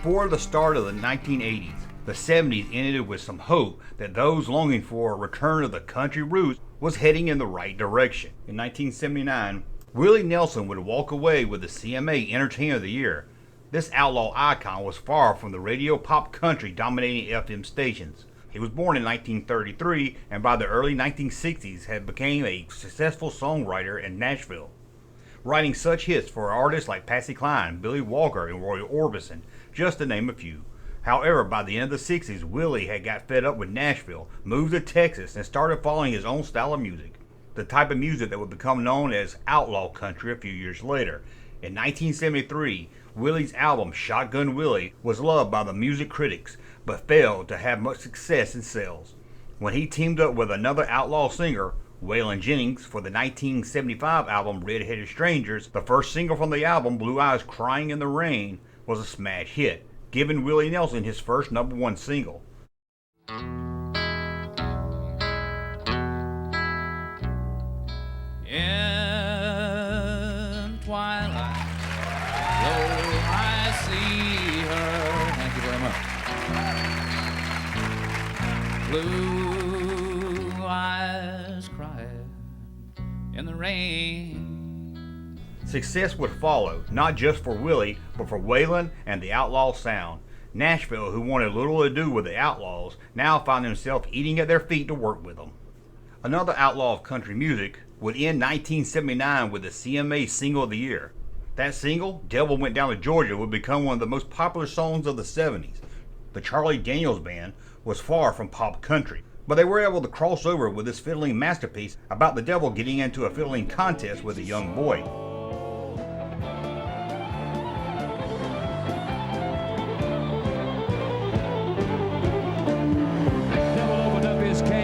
Before the start of the 1980s, the 70s ended with some hope that those longing for a return of the country roots was heading in the right direction. In 1979, Willie Nelson would walk away with the CMA Entertainer of the Year. This outlaw icon was far from the radio pop country dominating FM stations. He was born in 1933 and by the early 1960s had become a successful songwriter in Nashville, writing such hits for artists like Patsy Cline, Billy Walker, and Roy Orbison, just to name a few. However, by the end of the 60s, Willie had got fed up with Nashville, moved to Texas, and started following his own style of music, the type of music that would become known as outlaw country a few years later. In 1973, Willie's album Shotgun Willie was loved by the music critics, but failed to have much success in sales. When he teamed up with another outlaw singer, Waylon Jennings, for the 1975 album Red-Headed Strangers, the first single from the album, Blue Eyes Crying in the Rain, was a smash hit, giving Willie Nelson his first #1 single. In twilight, though I see her. Thank you very much. Blue eyes crying in the rain. Success would follow, not just for Willie, but for Waylon and the outlaw sound. Nashville, who wanted little to do with the Outlaws, now found themselves eating at their feet to work with them. Another outlaw of country music would end 1979 with the CMA Single of the Year. That single, Devil Went Down to Georgia, would become one of the most popular songs of the 70s. The Charlie Daniels Band was far from pop country, but they were able to cross over with this fiddling masterpiece about the devil getting into a fiddling contest with a young boy.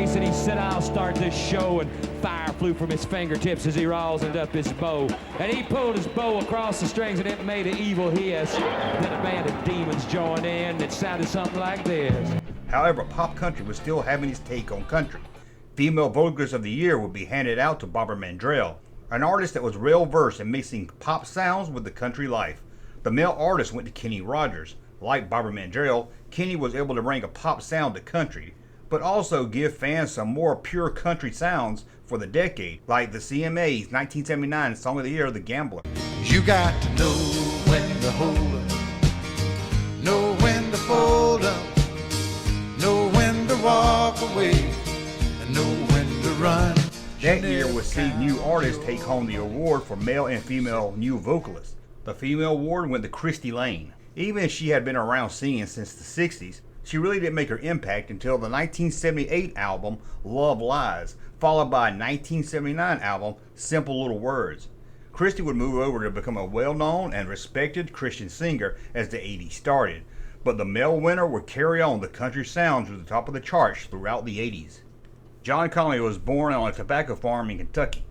And he said, I'll start this show, and fire flew from his fingertips as he rosined up his bow. And he pulled his bow across the strings, and it made an evil hiss. Then a band of demons joined in, and it sounded something like this. However, pop country was still having its take on country. Female Vocalist of the Year would be handed out to Barbara Mandrell, an artist that was well-versed in mixing pop sounds with the country life. The male artist went to Kenny Rogers. Like Barbara Mandrell, Kenny was able to bring a pop sound to country, but also give fans some more pure country sounds for the decade, like the CMA's 1979 Song of the Year, The Gambler. You got to know when to hold up, know when to fold up, know when to walk away, and know when to run. That year would see new artists take home the award for male and female new vocalists. The female award went to Christy Lane. Even if she had been around singing since the 60s, she really didn't make her impact until the 1978 album Love Lies, followed by a 1979 album Simple Little Words. Christy would move over to become a well-known and respected Christian singer as the 80s started, but the male winner would carry on the country sound to the top of the charts throughout the 80s. John Conley was born on a tobacco farm in Kentucky.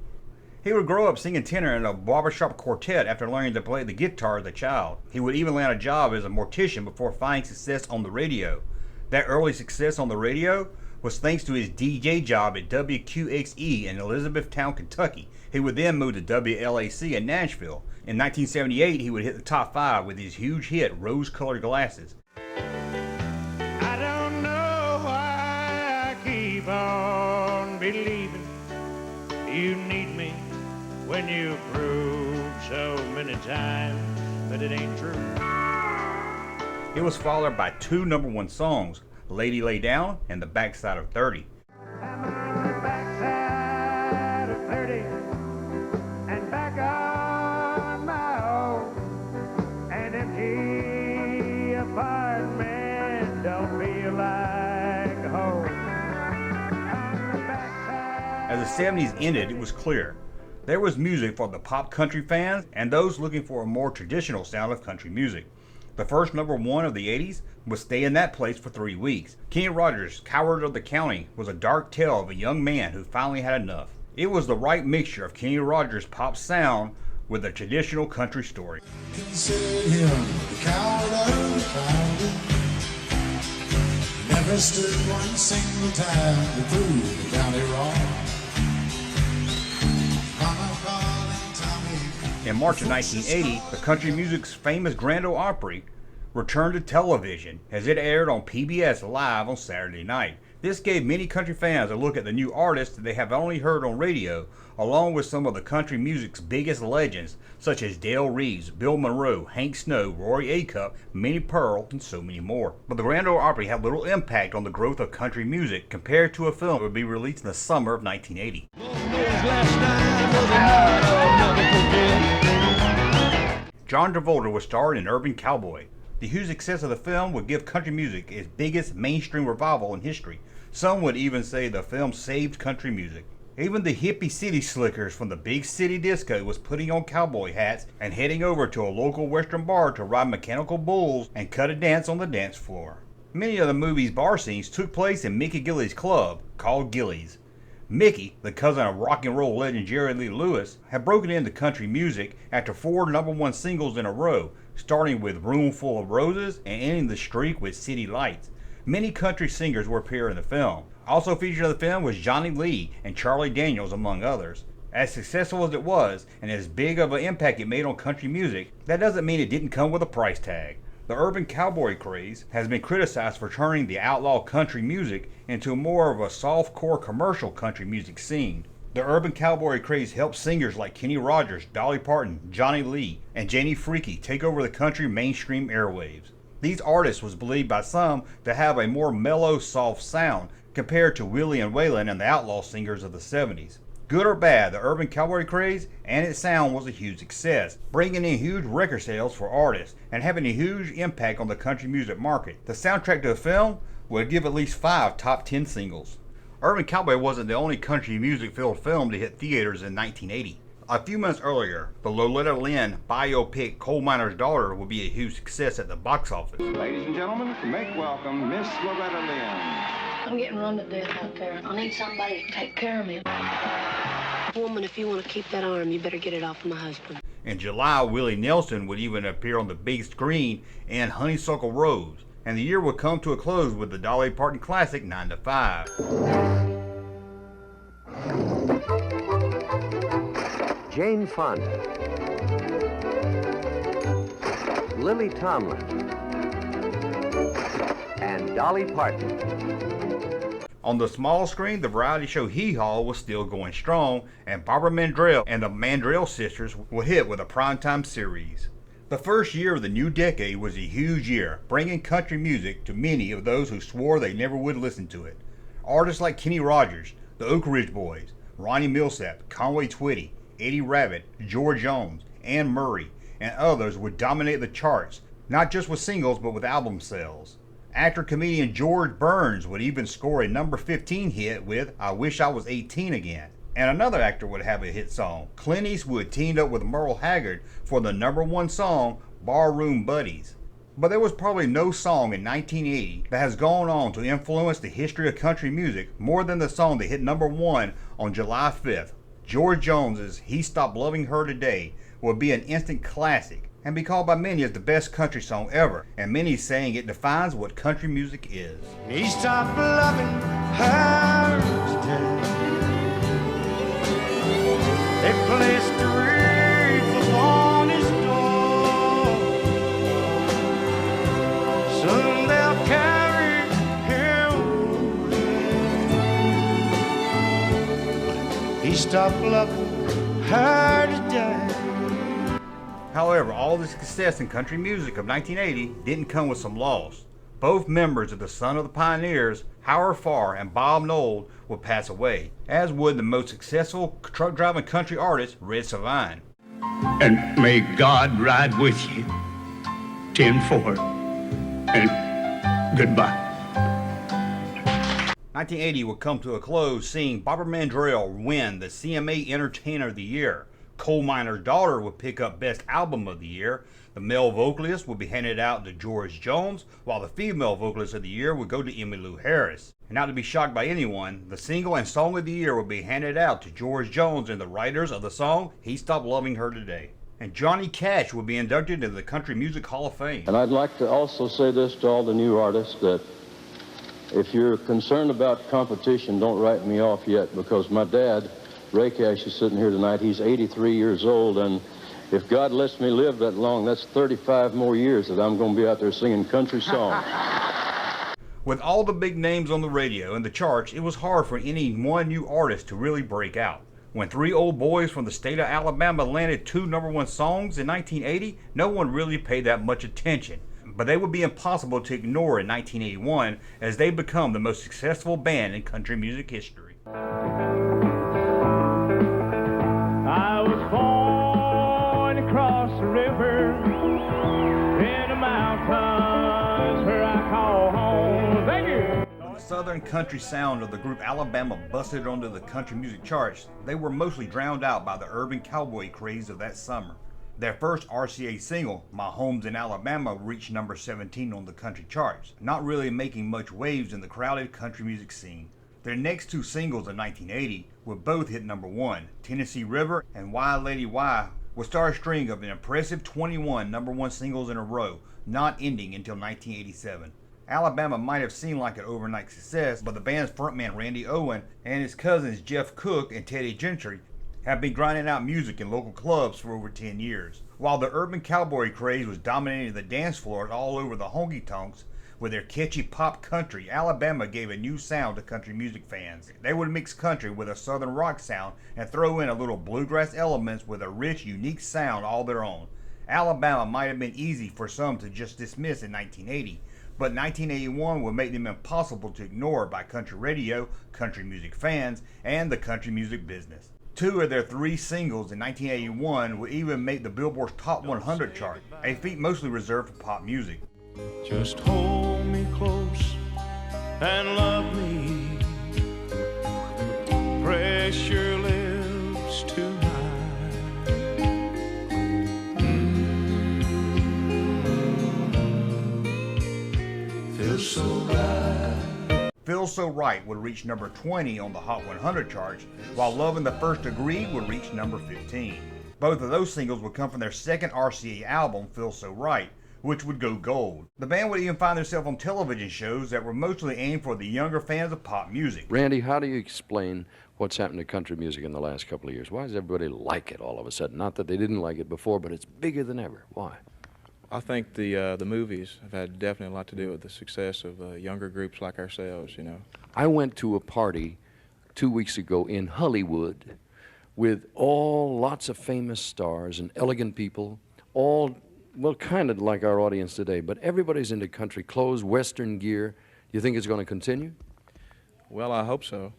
He would grow up singing tenor in a barbershop quartet after learning to play the guitar as a child. He would even land a job as a mortician before finding success on the radio. That early success on the radio was thanks to his DJ job at WQXE in Elizabethtown, Kentucky. He would then move to WLAC in Nashville. In 1978, he would hit the top 5 with his huge hit, Rose-Colored Glasses. I don't know why I keep on believing you need me when you prove so many times that it ain't true. It was followed by 2 #1 songs, Lady Lay Down and The Backside of 30. I'm on the backside of 30 and back on my own. An empty apartment don't feel like a home. On the backside. As the 70s ended, it was clear there was music for the pop country fans and those looking for a more traditional sound of country music. The first #1 of the 80s would stay in that place for 3 weeks. Kenny Rogers' Coward of the County was a dark tale of a young man who finally had enough. It was the right mixture of Kenny Rogers' pop sound with a traditional country story. Consider him the coward of the county. Never stood one single time to prove the county wrong. Mama calling Tommy. In March of 1980, the country music's famous Grand Ole Opry returned to television as it aired on PBS Live on Saturday night. This gave many country fans a look at the new artists that they have only heard on radio, along with some of the country music's biggest legends, such as Dale Reeves, Bill Monroe, Hank Snow, Roy Acuff, Minnie Pearl, and so many more. But the Grand Ole Opry had little impact on the growth of country music compared to a film that would be released in the summer of 1980. John Travolta was starred in Urban Cowboy. The huge success of the film would give country music its biggest mainstream revival in history. Some would even say the film saved country music. Even the hippie city slickers from the big city disco was putting on cowboy hats and heading over to a local western bar to ride mechanical bulls and cut a dance on the dance floor. Many of the movie's bar scenes took place in Mickey Gilley's club, called Gilley's. Mickey, the cousin of rock and roll legend Jerry Lee Lewis, had broken into country music after 4 #1 singles in a row, starting with Room Full of Roses and ending the streak with City Lights. Many country singers will appear in the film. Also featured in the film was Johnny Lee and Charlie Daniels, among others. As successful as it was, and as big of an impact it made on country music, that doesn't mean it didn't come with a price tag. The urban cowboy craze has been criticized for turning the outlaw country music into more of a softcore commercial country music scene. The urban cowboy craze helped singers like Kenny Rogers, Dolly Parton, Johnny Lee, and Janie Freaky take over the country mainstream airwaves. These artists was believed by some to have a more mellow, soft sound compared to Willie and Waylon and the outlaw singers of the 70s. Good or bad, the urban cowboy craze and its sound was a huge success, bringing in huge record sales for artists and having a huge impact on the country music market. The soundtrack to the film would give at least 5 top 10 singles. Urban Cowboy wasn't the only country music-filled film to hit theaters in 1980. A few months earlier, the Loretta Lynn biopic Coal Miner's Daughter would be a huge success at the box office. Ladies and gentlemen, make welcome Miss Loretta Lynn. I'm getting run to death out there. I need somebody to take care of me. Woman, if you want to keep that arm, you better get it off of my husband. In July, Willie Nelson would even appear on the big screen in Honeysuckle Rose, and the year would come to a close with the Dolly Parton classic 9 to 5. Jane Fonda, Lily Tomlin, and Dolly Parton. On the small screen, the variety show Hee Haw was still going strong, and Barbara Mandrell and the Mandrell sisters would hit with a primetime series. The first year of the new decade was a huge year, bringing country music to many of those who swore they never would listen to it. Artists like Kenny Rogers, the Oak Ridge Boys, Ronnie Millsap, Conway Twitty, Eddie Rabbitt, George Jones, Ann Murray, and others would dominate the charts, not just with singles but with album sales. Actor-comedian George Burns would even score a number 15 hit with I Wish I Was 18 Again. And another actor would have a hit song. Clint Eastwood teamed up with Merle Haggard for the #1 song, Barroom Buddies. But there was probably no song in 1980 that has gone on to influence the history of country music more than the song that hit #1 on July 5th. George Jones's He Stopped Loving Her Today will be an instant classic and be called by many as the best country song ever, and many saying it defines what country music is. He stopped loving her today. They placed a wreath upon his door. Soon they'll carry him away. He stopped loving her today. However, all the success in country music of 1980 didn't come with some loss. Both members of the Son of the Pioneers, Howard Farr and Bob Knoll, would pass away, as would the most successful truck-driving country artist, Red Savine. And may God ride with you. 10-4. And goodbye. 1980 would come to a close seeing Barbara Mandrell win the CMA Entertainer of the Year. Coal Miner's Daughter would pick up Best Album of the Year. The male vocalist would be handed out to George Jones, while the female vocalist of the year would go to Emmylou Harris. And not to be shocked by anyone, the single and song of the year would be handed out to George Jones and the writers of the song He Stopped Loving Her Today. And Johnny Cash would be inducted into the Country Music Hall of Fame. And I'd like to also say this to all the new artists, that if you're concerned about competition, don't write me off yet, because my dad, Ray Cash, is sitting here tonight. He's 83 years old, and If God lets me live that long, that's 35 more years that I'm going to be out there singing country songs. With all the big names on the radio and the charts, it was hard for any one new artist to really break out. When three old boys from the state of Alabama landed 2 #1 songs in 1980, no one really paid that much attention. But they would be impossible to ignore in 1981 as they become the most successful band in country music history. I was born across the river in the mountains where I call home. Thank you. When the southern country sound of the group Alabama busted onto the country music charts, they were mostly drowned out by the urban cowboy craze of that summer. Their first RCA single, My Home's in Alabama, reached number 17 on the country charts, not really making much waves in the crowded country music scene. Their next 2 singles of 1980 would both hit number 1. Tennessee River and Why Lady Why would start a string of an impressive 21 #1 singles in a row, not ending until 1987. Alabama might have seemed like an overnight success, but the band's frontman Randy Owen and his cousins Jeff Cook and Teddy Gentry have been grinding out music in local clubs for over 10 years. While the urban cowboy craze was dominating the dance floors all over the honky-tonks with their catchy pop country, Alabama gave a new sound to country music fans. They would mix country with a southern rock sound and throw in a little bluegrass elements with a rich, unique sound all their own. Alabama might have been easy for some to just dismiss in 1980, but 1981 would make them impossible to ignore by country radio, country music fans, and the country music business. 2 of their 3 singles in 1981 would even make the Billboard's Top 100 chart, a feat mostly reserved for pop music. Just hold me close and love me. Press your lips to mine. Feels so right. Feels So Right would reach number 20 on the Hot 100 charts, while Love and the First Degree would reach number 15. Both of those singles would come from their second RCA album, Feels So Right, which would go gold. The band would even find themselves on television shows that were mostly aimed for the younger fans of pop music. Randy, how do you explain what's happened to country music in the last couple of years? Why does everybody like it all of a sudden? Not that they didn't like it before, but it's bigger than ever. Why? I think the movies have had definitely a lot to do with the success of younger groups like ourselves, you know. I went to a party 2 weeks ago in Hollywood with lots of famous stars and elegant people, all, well, kind of like our audience today, but everybody's into country clothes, Western gear. You think it's going to continue? Well, I hope so.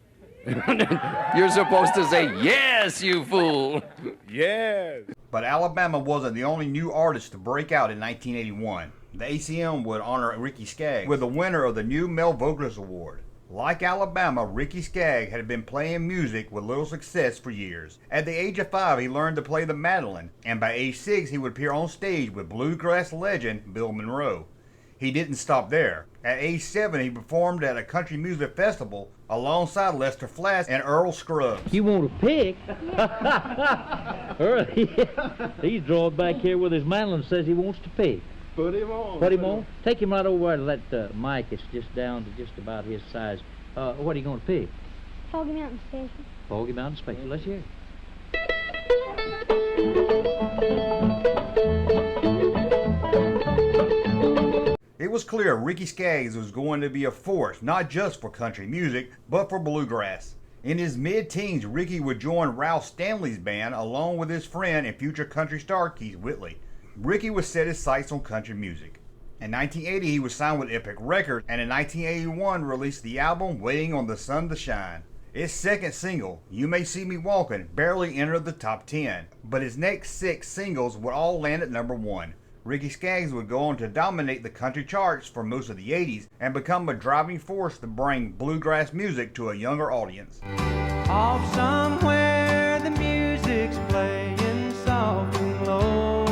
You're supposed to say, yes, you fool. Yes. But Alabama wasn't the only new artist to break out in 1981. The ACM would honor Ricky Skaggs with the winner of the New Male Vocalist Award. Like Alabama, Ricky Skaggs had been playing music with little success for years. At the age of 5, he learned to play the mandolin, and by age 6, he would appear on stage with bluegrass legend Bill Monroe. He didn't stop there. At age 7, he performed at a country music festival alongside Lester Flatt and Earl Scruggs. You want to pick? Earl, he's drawing back here with his mandolin and says he wants to pick. Put him on. Put him on? Take him right over to that mic. It's just down to just about his size. What are you going to pick? Foggy Mountain Station. Foggy Mountain Station. Let's hear it. It was clear Ricky Skaggs was going to be a force, not just for country music, but for bluegrass. In his mid-teens, Ricky would join Ralph Stanley's band along with his friend and future country star Keith Whitley. Ricky would set his sights on country music. In 1980, he was signed with Epic Records, and in 1981 released the album Waiting on the Sun to Shine. Its second single, You May See Me Walking, barely entered the top 10, but his next 6 singles would all land at number 1. Ricky Skaggs would go on to dominate the country charts for most of the 80s and become a driving force to bring bluegrass music to a younger audience. Off somewhere the music's playing soft and low,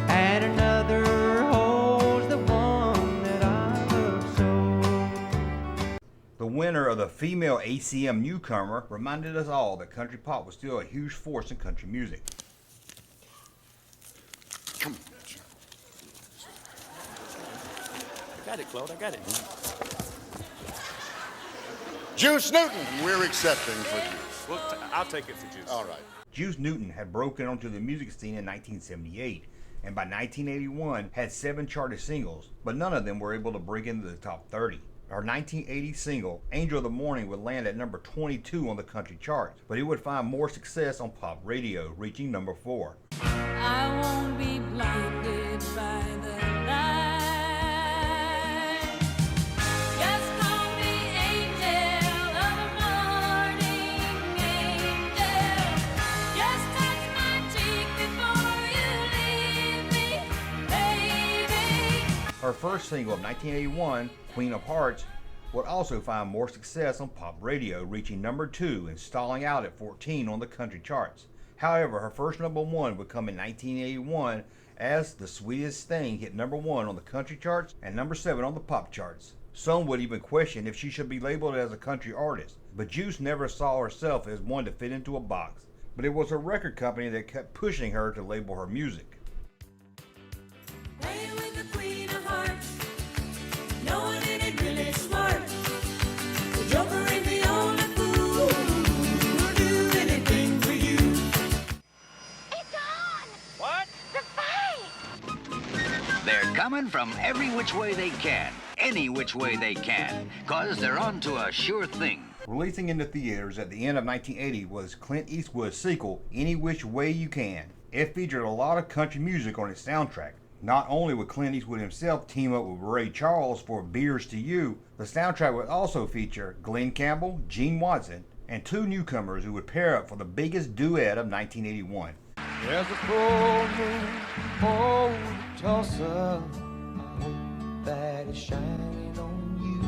and another holds the one that I love so. The winner of the female ACM newcomer reminded us all that country pop was still a huge force in country music. Come on, Jim. I got it, Claude. I got it. Juice Newton, we're accepting for juice. Well, I'll take it for juice. All right. Juice Newton had broken onto the music scene in 1978, and by 1981 had 7 charted singles, but none of them were able to break into the top 30. Her 1980 single, Angel of the Morning, would land at number 22 on the country charts, but it would find more success on pop radio, reaching number 4. I won't be blinded by the light. Just call me angel of the morning, angel. Just touch my cheek before you leave me, baby. Her first single of 1981, Queen of Hearts, would also find more success on pop radio, reaching number 2 and stalling out at 14 on the country charts. However, her first number 1 would come in 1981 as The Sweetest Thing hit number 1 on the country charts and number 7 on the pop charts. Some would even question if she should be labeled as a country artist, but Juice never saw herself as one to fit into a box. But it was her record company that kept pushing her to label her music. Play with the Queen of Hearts. No one in it really smart. The Joker ain't the only fool who'll do anything for you. It's on! What? The fight! They're coming from every which way they can, any which way they can, 'cause they're on to a sure thing. Releasing into theaters at the end of 1980 was Clint Eastwood's sequel, Any Which Way You Can. It featured a lot of country music on its soundtrack. Not only would Clint Eastwood himself team up with Ray Charles for Beers to You, the soundtrack would also feature Glenn Campbell, Gene Watson, and 2 newcomers who would pair up for the biggest duet of 1981. There's a full moon over Tulsa. I hope that it's shining on you.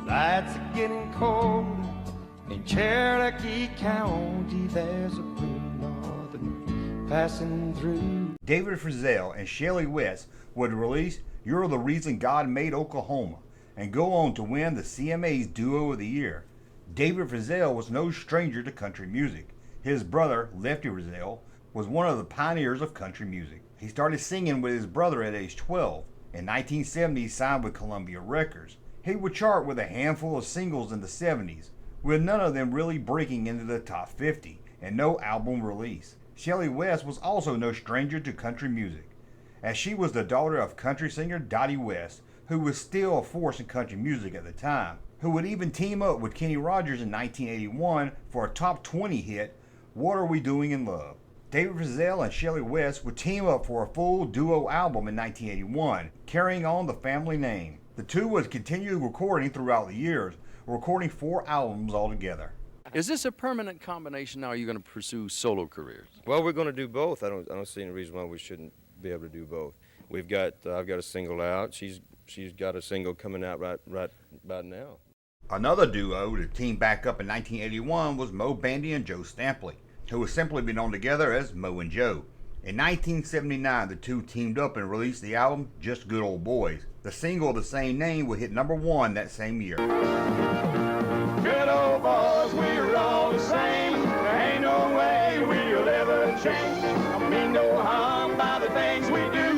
The nights are getting colder in Cherokee County. There's a blue northern passing through. David Frizzell and Shelley West would release You're the Reason God Made Oklahoma and go on to win the CMA's Duo of the Year. David Frizzell was no stranger to country music. His brother, Lefty Frizzell, was one of the pioneers of country music. He started singing with his brother at age 12. In 1970, he signed with Columbia Records. He would chart with a handful of singles in the 70s, with none of them really breaking into the top 50, and no album release. Shelley West was also no stranger to country music, as she was the daughter of country singer Dottie West, who was still a force in country music at the time, who would even team up with Kenny Rogers in 1981 for a top 20 hit, What Are We Doing in Love? David Frizzell and Shelley West would team up for a full duo album in 1981, carrying on the family name. The two would continue recording throughout the years, recording 4 albums altogether. Is this a permanent combination now, or are you going to pursue solo careers? Well, we're going to do both. I don't see any reason why we shouldn't be able to do both. I've got a single out. She's got a single coming out right about now. Another duo to team back up in 1981 was Mo Bandy and Joe Stampley, who has simply been known together as Mo and Joe. In 1979, the two teamed up and released the album Just Good Old Boys. The single of the same name would hit number 1 that same year. Good old boys, we're all the same. There ain't no way we'll ever change. Don't mean no harm by the things we do,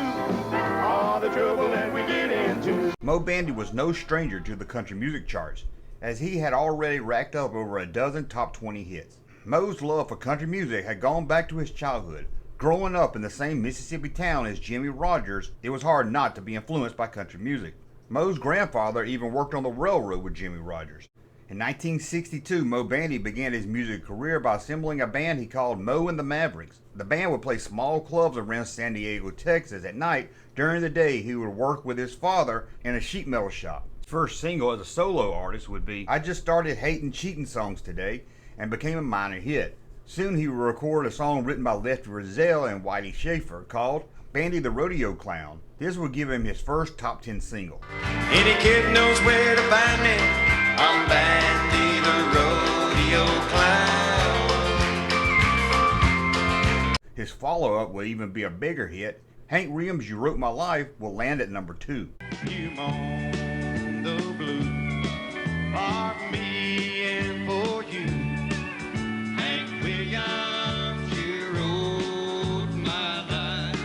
all the trouble that we get into. Mo Bandy was no stranger to the country music charts, as he had already racked up over a dozen top 20 hits. Mo's love for country music had gone back to his childhood. Growing up in the same Mississippi town as Jimmy Rogers, it was hard not to be influenced by country music. Mo's grandfather even worked on the railroad with Jimmy Rogers. In 1962, Mo Bandy began his music career by assembling a band he called Mo and the Mavericks. The band would play small clubs around San Diego, Texas at night. During the day, he would work with his father in a sheet metal shop. His first single as a solo artist would be I Just Started Hating Cheating Songs Today, and became a minor hit. Soon he would record a song written by Lefty Frizzell and Whitey Schaefer called Bandy the Rodeo Clown. This would give him his first top 10 single. Any kid knows where to find me. I'm Bandy the Rodeo Clown. His follow-up would even be a bigger hit. Hank Williams' You Wrote My Life will land at number 2. You moan the blues for me and for you. Hank Williams, you wrote my life.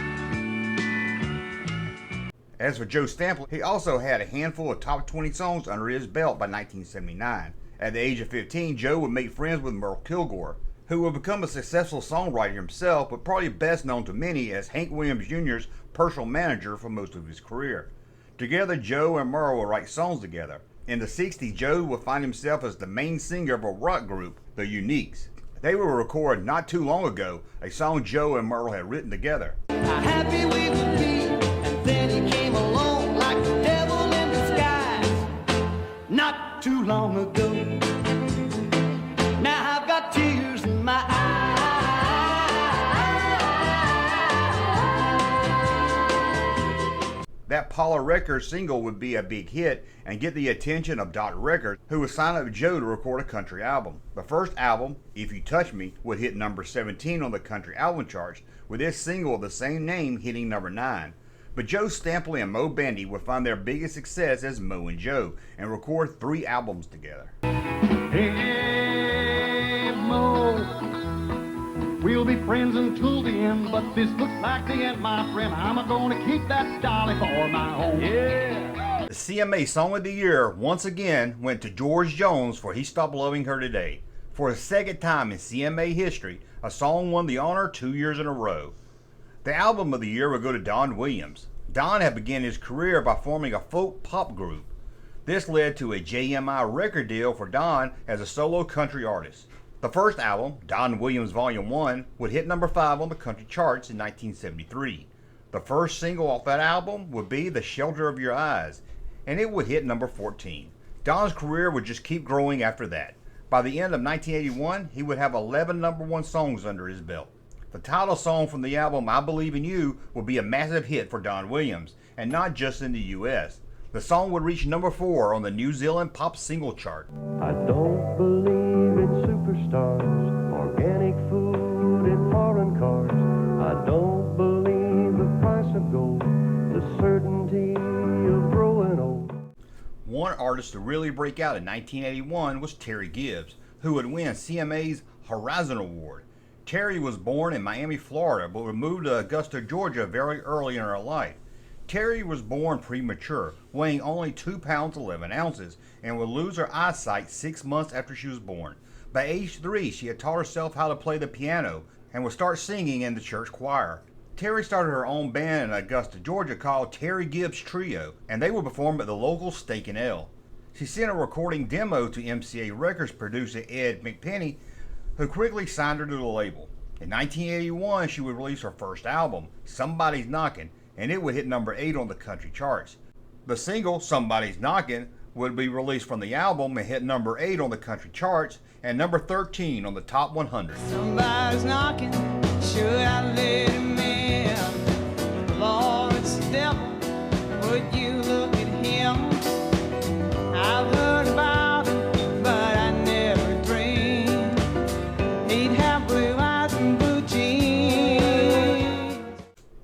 As for Joe Stampley, he also had a handful of top 20 songs under his belt by 1979, At the age of 15, Joe would make friends with Merle Kilgore, who would become a successful songwriter himself, but probably best known to many as Hank Williams Jr.'s personal manager for most of his career. Together, Joe and Merle would write songs together. In the 60s, Joe would find himself as the main singer of a rock group, the Uniques. They would record not too long ago a song Joe and Merle had written together. How happy we would be, and then he came along like the devil in disguise. Not too long ago. Now I've got tears in my eyes. That Paula Records single would be a big hit and get the attention of Dot Records, who would sign up Joe to record a country album. The first album, If You Touch Me, would hit number 17 on the country album charts, with this single of the same name hitting number 9. But Joe Stampley and Mo Bandy would find their biggest success as Mo and Joe and record 3 albums together. Hey, Mo, we'll be friends until the end, but this looks like the end, my friend. I'm gonna keep that dolly for my own. Yeah. The CMA Song of the Year once again went to George Jones for He Stopped Loving Her Today. For the second time in CMA history, a song won the honor 2 years in a row. The album of the year would go to Don Williams. Don had begun his career by forming a folk pop group. This led to a JMI record deal for Don as a solo country artist. The first album, Don Williams Volume 1, would hit number 5 on the country charts in 1973. The first single off that album would be The Shelter of Your Eyes, and it would hit number 14. Don's career would just keep growing after that. By the end of 1981, he would have 11 number 1 songs under his belt. The title song from the album, I Believe in You, would be a massive hit for Don Williams, and not just in the US. The song would reach number 4 on the New Zealand pop single chart. I don't believe in superstars, organic food and foreign cars. I don't believe the price of gold, the certainty of growing old. One artist to really break out in 1981 was Terry Gibbs, who would win CMA's Horizon Award. Terry was born in Miami, Florida, but would move to Augusta, Georgia very early in her life. Terry was born premature, weighing only 2 pounds 11 ounces, and would lose her eyesight 6 months after she was born. By age 3, she had taught herself how to play the piano and would start singing in the church choir. Terry started her own band in Augusta, Georgia called Terry Gibbs Trio, and they would perform at the local Steak and Ale. She sent a recording demo to MCA Records producer Ed McPenney, who quickly signed her to the label. In 1981, she would release her first album, Somebody's Knockin', and it would hit number 8 on the country charts. The single, Somebody's Knockin', would be released from the album and hit number 8 on the country charts and number 13 on the top 100. Somebody's knocking, sure I let him in. Lord, it's the devil, would you look at him? I've heard about him, but I never dreamed he'd have blue eyes and blue jeans.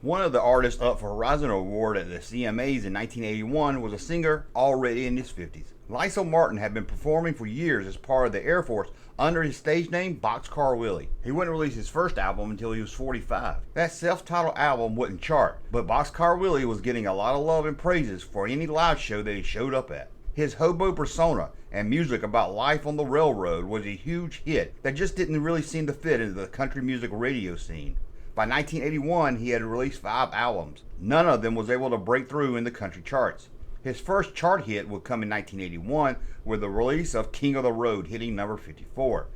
One of the artists up for Horizon Award at the CMAs in 1981 was a singer already in his 50s. Lysol Martin had been performing for years as part of the Air Force under his stage name Boxcar Willie. He wouldn't release his first album until he was 45. That self-titled album wouldn't chart, but Boxcar Willie was getting a lot of love and praises for any live show that he showed up at. His hobo persona and music about life on the railroad was a huge hit that just didn't really seem to fit into the country music radio scene. By 1981, he had released 5 albums. None of them was able to break through in the country charts. His first chart hit would come in 1981 with the release of King of the Road, hitting number 54.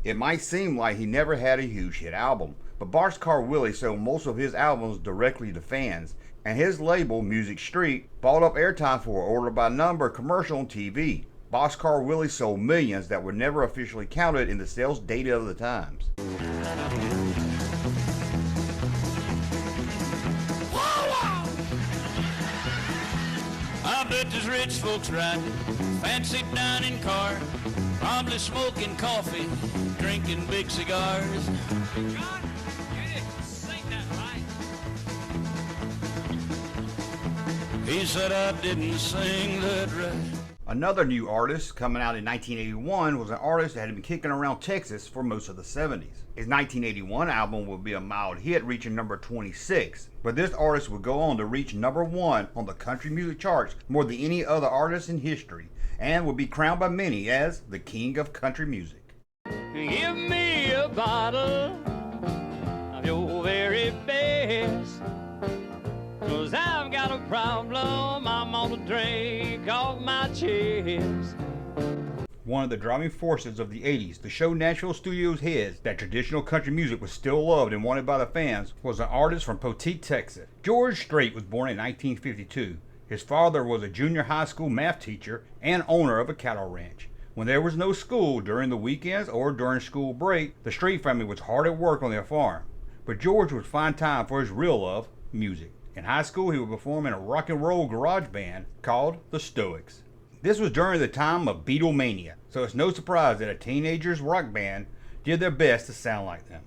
It might seem like he never had a huge hit album, but Boxcar Willie sold most of his albums directly to fans, and his label, Music Street, bought up airtime for an order by number commercial on TV. Boxcar Willie sold millions that were never officially counted in the sales data of the times. I bet there's rich folks riding fancy dining car, probably smoking coffee, drinking big cigars. John, you didn't sing that right. He said I didn't sing that right. Another new artist coming out in 1981 was an artist that had been kicking around Texas for most of the 70s. His 1981 album would be a mild hit, reaching number 26, but this artist would go on to reach number 1 on the country music charts more than any other artist in history, and would be crowned by many as the king of country music. Give me a bottle of your very best, 'cause I've got a problem I'm gonna drink off my chest. One of the driving forces of the 80s to show Nashville studios heads that traditional country music was still loved and wanted by the fans was an artist from Poteet, Texas. George Strait was born in 1952. His father was a junior high school math teacher and owner of a cattle ranch. When there was no school during the weekends or during school break, the Strait family was hard at work on their farm. But George would find time for his real love, music. In high school, he would perform in a rock and roll garage band called the Stoics. This was during the time of Beatlemania, so it's no surprise that a teenager's rock band did their best to sound like them.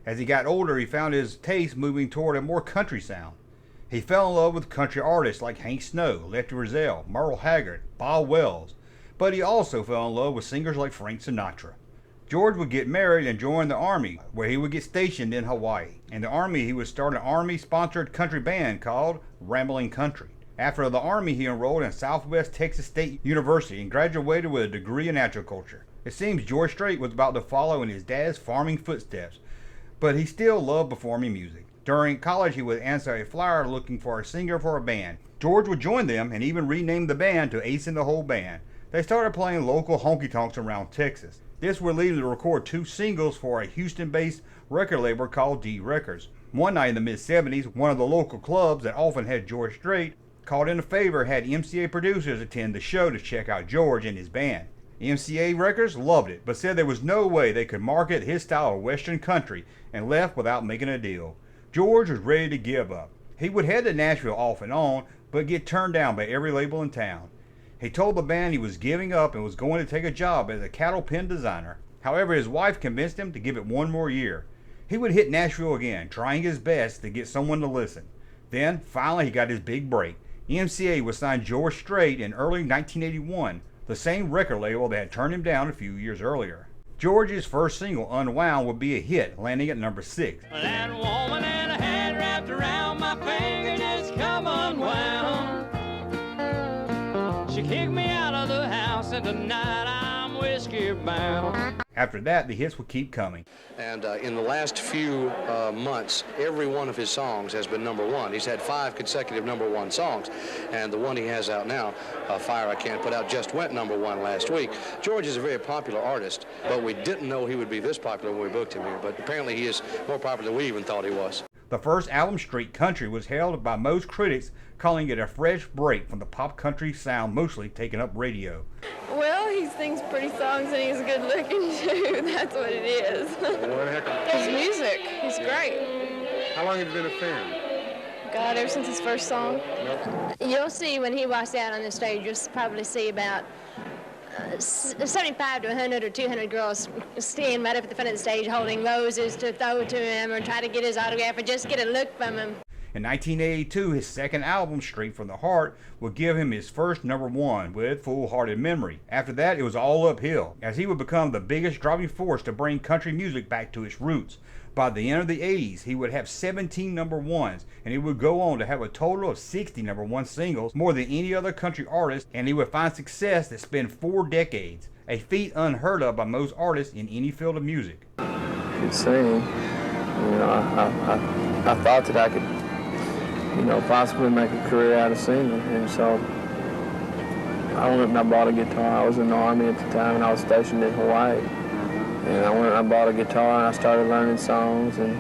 As he got older, he found his taste moving toward a more country sound. He fell in love with country artists like Hank Snow, Lefty Frizzell, Merle Haggard, Bob Wells, but he also fell in love with singers like Frank Sinatra. George would get married and join the Army, where he would get stationed in Hawaii. In the Army, he would start an Army-sponsored country band called Ramblin' Country. After the Army, he enrolled in Southwest Texas State University and graduated with a degree in agriculture. It seems George Strait was about to follow in his dad's farming footsteps, but he still loved performing music. During college, he would answer a flyer looking for a singer for a band. George would join them and even rename the band to Ace and the Whole Band. They started playing local honky-tonks around Texas. This would lead him to record 2 singles for a Houston-based record label called D Records. One night in the mid-70s, one of the local clubs that often had George Strait called in a favor had MCA producers attend the show to check out George and his band. MCA Records loved it, but said there was no way they could market his style of Western country and left without making a deal. George was ready to give up. He would head to Nashville off and on, but get turned down by every label in town. He told the band he was giving up and was going to take a job as a cattle pen designer. However, his wife convinced him to give it 1 more year. He would hit Nashville again, trying his best to get someone to listen. Then, finally, he got his big break. MCA would sign George Strait in early 1981, the same record label that had turned him down a few years earlier. George's first single, Unwound, would be a hit, landing at number 6. That woman and a hat wrapped around my finger just come unwound. She kicked me out of the house and tonight I'm whiskey bound. After that, the hits would keep coming. And in the last few months, every one of his songs has been number 1. He's had 5 consecutive number 1 songs. And the one he has out now, Fire I Can't Put Out, just went number 1 last week. George is a very popular artist, but we didn't know he would be this popular when we booked him here. But apparently he is more popular than we even thought he was. The first album, Street Country, was hailed by most critics, calling it a fresh break from the pop country sound mostly taking up radio. Well, he sings pretty songs and he's good looking too. That's what it is. His music, he's great. How long have you been a fan? God, ever since his first song. You'll see when he walks out on the stage, you'll probably see about 75 to 100 or 200 girls standing right up at the front of the stage holding roses to throw to him or try to get his autograph or just get a look from him. In 1982, his second album, Straight from the Heart, would give him his first number 1 with Full Hearted Memory. After that, it was all uphill, as he would become the biggest driving force to bring country music back to its roots. By the end of the 80s, he would have 17 number 1s, and he would go on to have a total of 60 number 1 singles, more than any other country artist, and he would find success that spanned 4 decades, a feat unheard of by most artists in any field of music. Could sing. You know, I thought that I could, you know, possibly make a career out of singing, and so I went and I bought a guitar. I was in the Army at the time, and I was stationed in Hawaii. And I went and I bought a guitar and I started learning songs and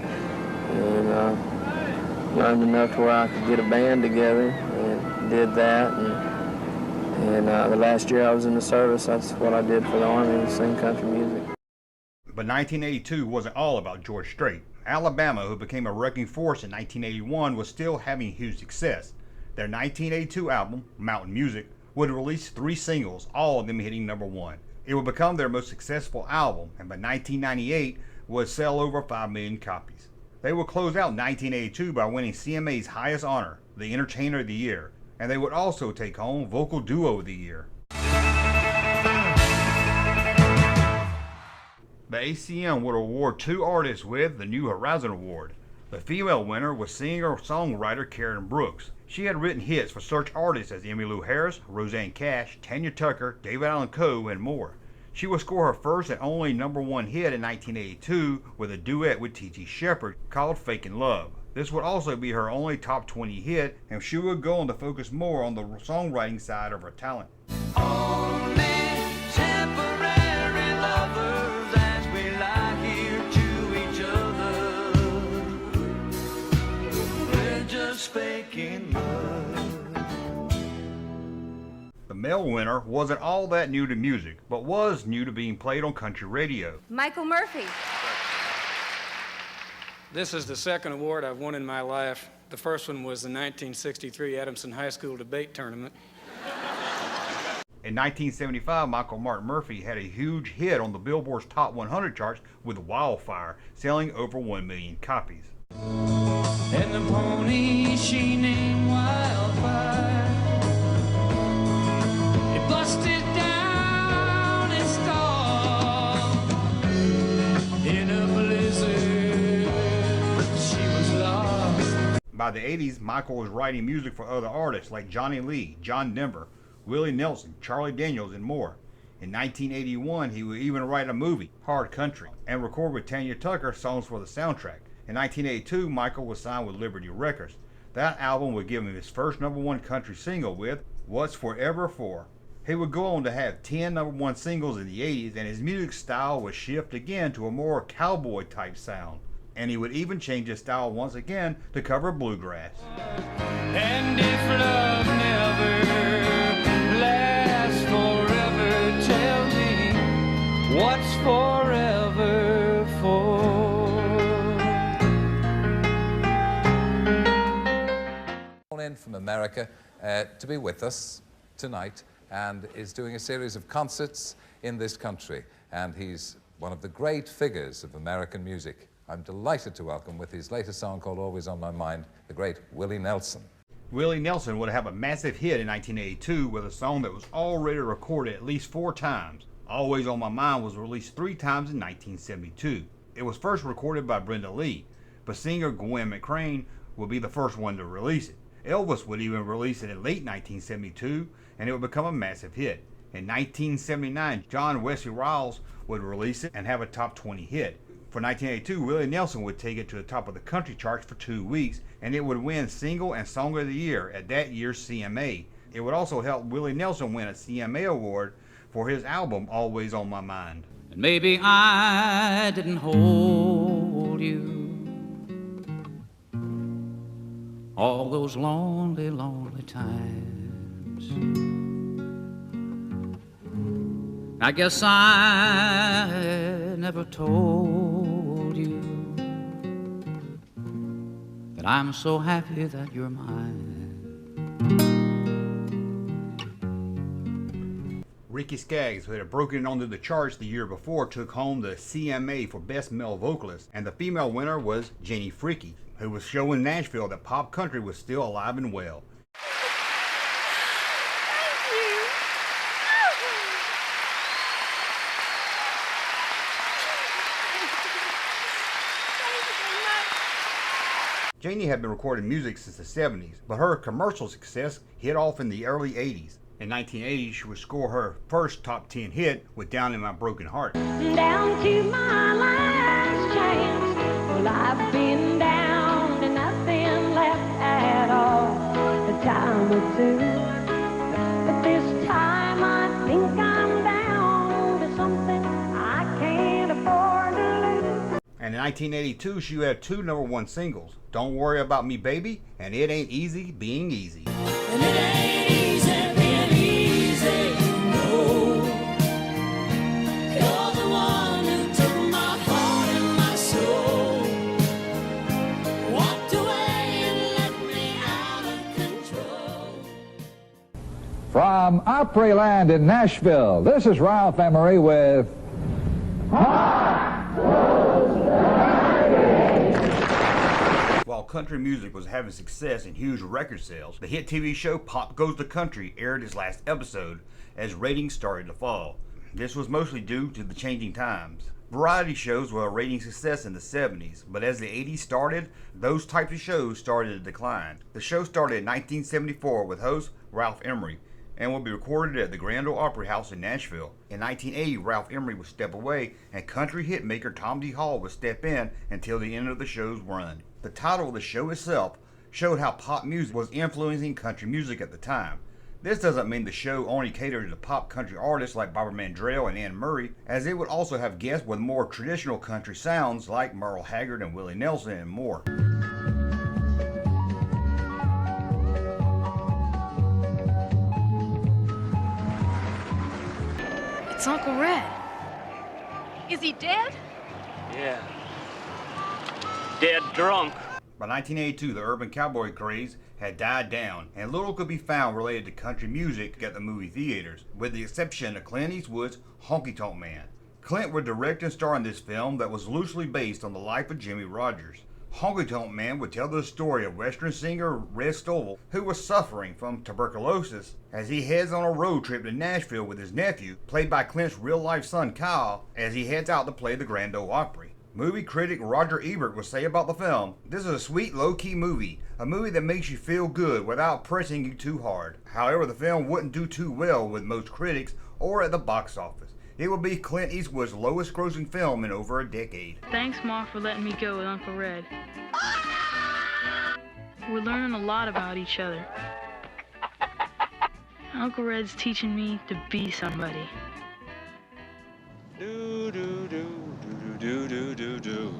learned enough to where I could get a band together and did that. And the last year I was in the service, that's what I did for the Army, was sing country music. But 1982 wasn't all about George Strait. Alabama, who became a wrecking force in 1981, was still having huge success. Their 1982 album, Mountain Music, would release 3 singles, all of them hitting number 1. It would become their most successful album, and by 1998 would sell over 5 million copies. They would close out 1982 by winning CMA's highest honor, the Entertainer of the Year, and they would also take home Vocal Duo of the Year. The ACM would award 2 artists with the New Horizon Award. The female winner was singer-songwriter Karen Brooks. She had written hits for such artists as Emmylou Harris, Roseanne Cash, Tanya Tucker, David Allan Coe, and more. She would score her first and only #1 hit in 1982 with a duet with T.T. Shepard called Fakin' Love. This would also be her only top 20 hit, and she would go on to focus more on the songwriting side of her talent. The male winner wasn't all that new to music, but was new to being played on country radio. Michael Murphy. This is the second award I've won in my life. The first one was the 1963 Adamson High School debate tournament. In 1975, Michael Martin Murphy had a huge hit on the Billboard's Top 100 charts with Wildfire, selling over 1 million copies. And the pony she named Wildfire, it busted down its stall in a blizzard. She was lost. By the 80s, Michael was writing music for other artists like Johnny Lee, John Denver, Willie Nelson, Charlie Daniels, and more. In 1981, he would even write a movie, Hard Country, and record with Tanya Tucker songs for the soundtrack. In 1982, Michael was signed with Liberty Records. That album would give him his first #1 country single with What's Forever For. He would go on to have 10 #1 singles in the 80s, and his music style would shift again to a more cowboy type sound. And he would even change his style once again to cover bluegrass. And if love never lasts forever, tell me what's forever for. In from America to be with us tonight, and is doing a series of concerts in this country, and he's one of the great figures of American music. I'm delighted to welcome, with his latest song called Always on My Mind, the great Willie Nelson. Willie Nelson would have a massive hit in 1982 with a song that was already recorded at least 4 times. Always on My Mind was released 3 times in 1972. It was first recorded by Brenda Lee, but singer Gwen McCrae would be the first one to release it. Elvis would even release it in late 1972, and it would become a massive hit. In 1979, John Wesley Riles would release it and have a top 20 hit. For 1982, Willie Nelson would take it to the top of the country charts for 2 weeks, and it would win Single and Song of the Year at that year's CMA. It would also help Willie Nelson win a CMA award for his album Always on My Mind. And maybe I didn't hold you all those lonely, lonely times. I guess I never told you that I'm so happy that you're mine. Ricky Skaggs, who had broken onto the charts the year before, took home the CMA for Best Male Vocalist, and the female winner was Jenny Freaky, who was showing Nashville that pop country was still alive and well. Janie had been recording music since the 70s, but her commercial success hit off in the early 80s. In 1980, she would score her first top 10 hit with Down in My Broken Heart. Down to my last chance. Well, I've been down to nothing left at all. A time or two. But this time I think I'm down to something I can't afford to lose. And in 1982, she had 2 #1 singles, Don't Worry About Me Baby and It Ain't Easy Being Easy. And it ain't easy being easy, no. You're the one who took my heart and my soul. Walked away and left me out of control. From Opryland in Nashville, this is Ralph Emery with While country music was having success and huge record sales, the hit TV show Pop Goes the Country aired its last episode as ratings started to fall. This was mostly due to the changing times. Variety shows were a rating success in the 70s, but as the 80s started, those types of shows started to decline. The show started in 1974 with host Ralph Emery and will be recorded at the Grand Ole Opry House in Nashville. In 1980, Ralph Emery would step away and country hitmaker Tom D. Hall would step in until the end of the show's run. The title of the show itself showed how pop music was influencing country music at the time. This doesn't mean the show only catered to pop country artists like Barbara Mandrell and Ann Murray, as it would also have guests with more traditional country sounds like Merle Haggard and Willie Nelson and more. It's Uncle Red. Is he dead? Yeah. Dead drunk. By 1982, the urban cowboy craze had died down, and little could be found related to country music at the movie theaters, with the exception of Clint Eastwood's Honky-Tonk Man. Clint would direct and star in this film that was loosely based on the life of Jimmie Rodgers. Honky-Tonk Man would tell the story of Western singer Red Stovall, who was suffering from tuberculosis, as he heads on a road trip to Nashville with his nephew, played by Clint's real-life son Kyle, as he heads out to play the Grand Ole Opry. Movie critic Roger Ebert would say about the film, "This is a sweet, low-key movie, a movie that makes you feel good without pressing you too hard." However, the film wouldn't do too well with most critics or at the box office. It would be Clint Eastwood's lowest-grossing film in over a decade. Thanks, Ma, for letting me go with Uncle Red. We're learning a lot about each other. Uncle Red's teaching me to be somebody. Do do do do do do do do.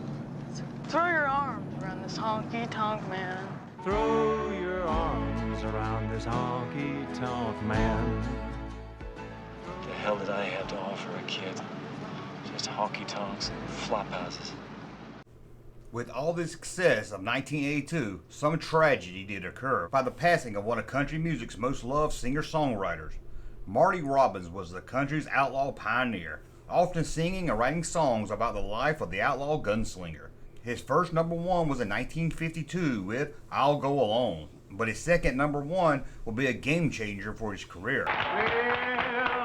Throw your arms around this honky-tonk man. Throw your arms around this honky-tonk man. The hell did I have to offer a kid? Just honky-tonks and flop houses. With all the success of 1982, some tragedy did occur by the passing of one of country music's most loved singer-songwriters. Marty Robbins was the country's outlaw pioneer, often singing and writing songs about the life of the outlaw gunslinger. His first number one was in 1952 with "I'll Go Alone," but his second number one will be a game changer for his career. Well,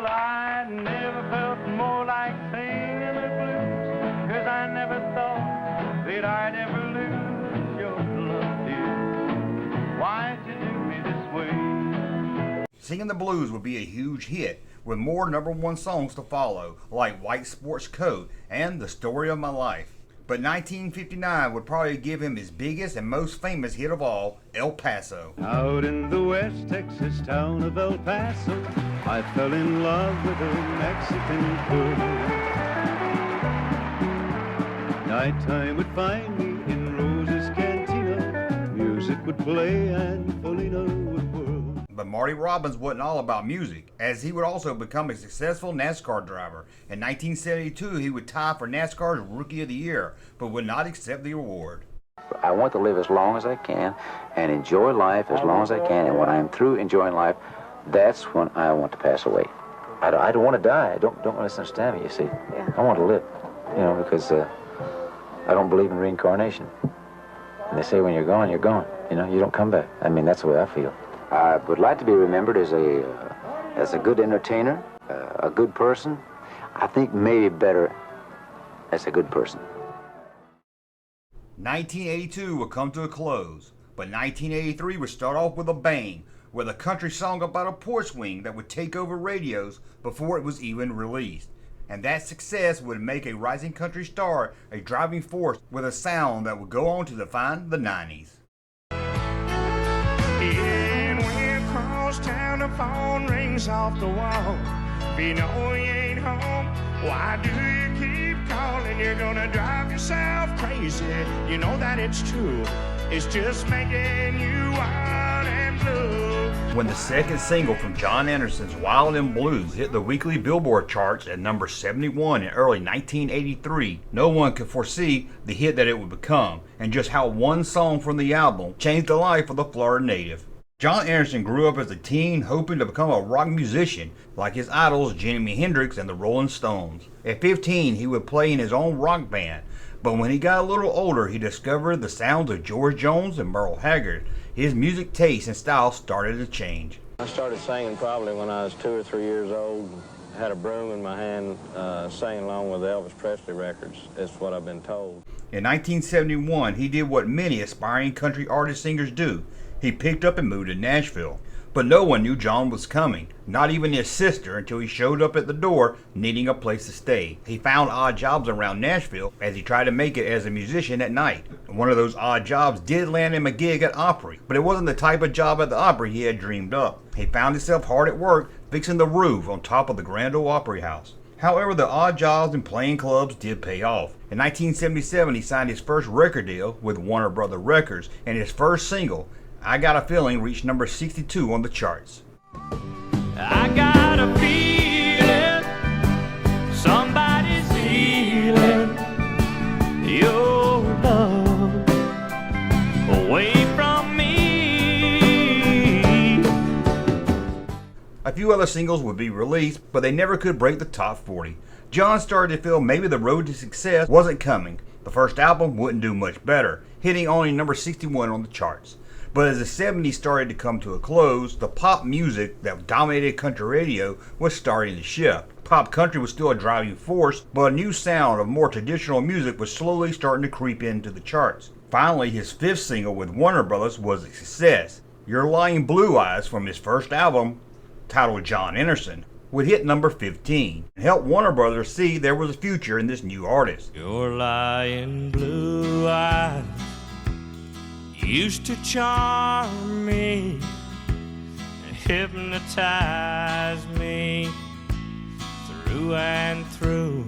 I never felt more like singing the blues, 'cause I never thought that I'd ever lose your love, dear. Why'd you do me this way? Singing the Blues would be a huge hit, with more number one songs to follow, like White Sports Coat and The Story of My Life. But 1959 would probably give him his biggest and most famous hit of all, El Paso. Out in the West Texas town of El Paso, I fell in love with a Mexican girl. Nighttime would find me in Rose's Cantina, music would play and Felina would whirl. But Marty Robbins wasn't all about music, as he would also become a successful NASCAR driver. In 1972, he would tie for NASCAR's Rookie of the Year, but would not accept the award. I want to live as long as I can and enjoy life as long as I can, and when I'm through enjoying life, that's when I want to pass away. I don't want to die. Don't misunderstand me, you see. Yeah. I want to live, you know, because I don't believe in reincarnation. And they say when you're gone, you know, you don't come back. I mean, that's the way I feel. I would like to be remembered as a good entertainer, a good person. I think maybe better as a good person. 1982 would come to a close, but 1983 would start off with a bang, with a country song about a porch swing that would take over radios before it was even released. And that success would make a rising country star a driving force with a sound that would go on to define the 90s. Town, the phone rings off the wall. If you know you ain't home, why do you keep calling? You're gonna drive yourself crazy. You know that it's true. It's just making you wild and blue. When the second single from John Anderson's Wild and Blue hit the weekly Billboard charts at number 71 in early 1983, no one could foresee the hit that it would become, and just how one song from the album changed the life of the Florida native. John Anderson grew up as a teen hoping to become a rock musician like his idols Jimi Hendrix and the Rolling Stones. At 15, he would play in his own rock band, but when he got a little older, he discovered the sounds of George Jones and Merle Haggard. His music taste and style started to change. I started singing probably when I was 2 or 3 years old. had a broom in my hand, singing along with the Elvis Presley records. That's what I've been told. In 1971, he did what many aspiring country artist singers do. He picked up and moved to Nashville. But no one knew John was coming, not even his sister, until he showed up at the door needing a place to stay. He found odd jobs around Nashville as he tried to make it as a musician at night. One of those odd jobs did land him a gig at Opry, but it wasn't the type of job at the Opry he had dreamed up. He found himself hard at work fixing the roof on top of the Grand Ole Opry House. However, the odd jobs and playing clubs did pay off. In 1977, he signed his first record deal with Warner Brothers Records, and his first single, I Got a Feeling, reached number 62 on the charts. I got a feeling somebody's feeling your love away from me. A few other singles would be released, but they never could break the top 40. John started to feel maybe the road to success wasn't coming. The first album wouldn't do much better, hitting only number 61 on the charts. But as the 70s started to come to a close, the pop music that dominated country radio was starting to shift. Pop country was still a driving force, but a new sound of more traditional music was slowly starting to creep into the charts. Finally, his fifth single with Warner Brothers was a success. Your Lying Blue Eyes from his first album, titled John Anderson, would hit number 15 and help Warner Brothers see there was a future in this new artist. Your lying blue eyes used to charm me and hypnotize me through and through.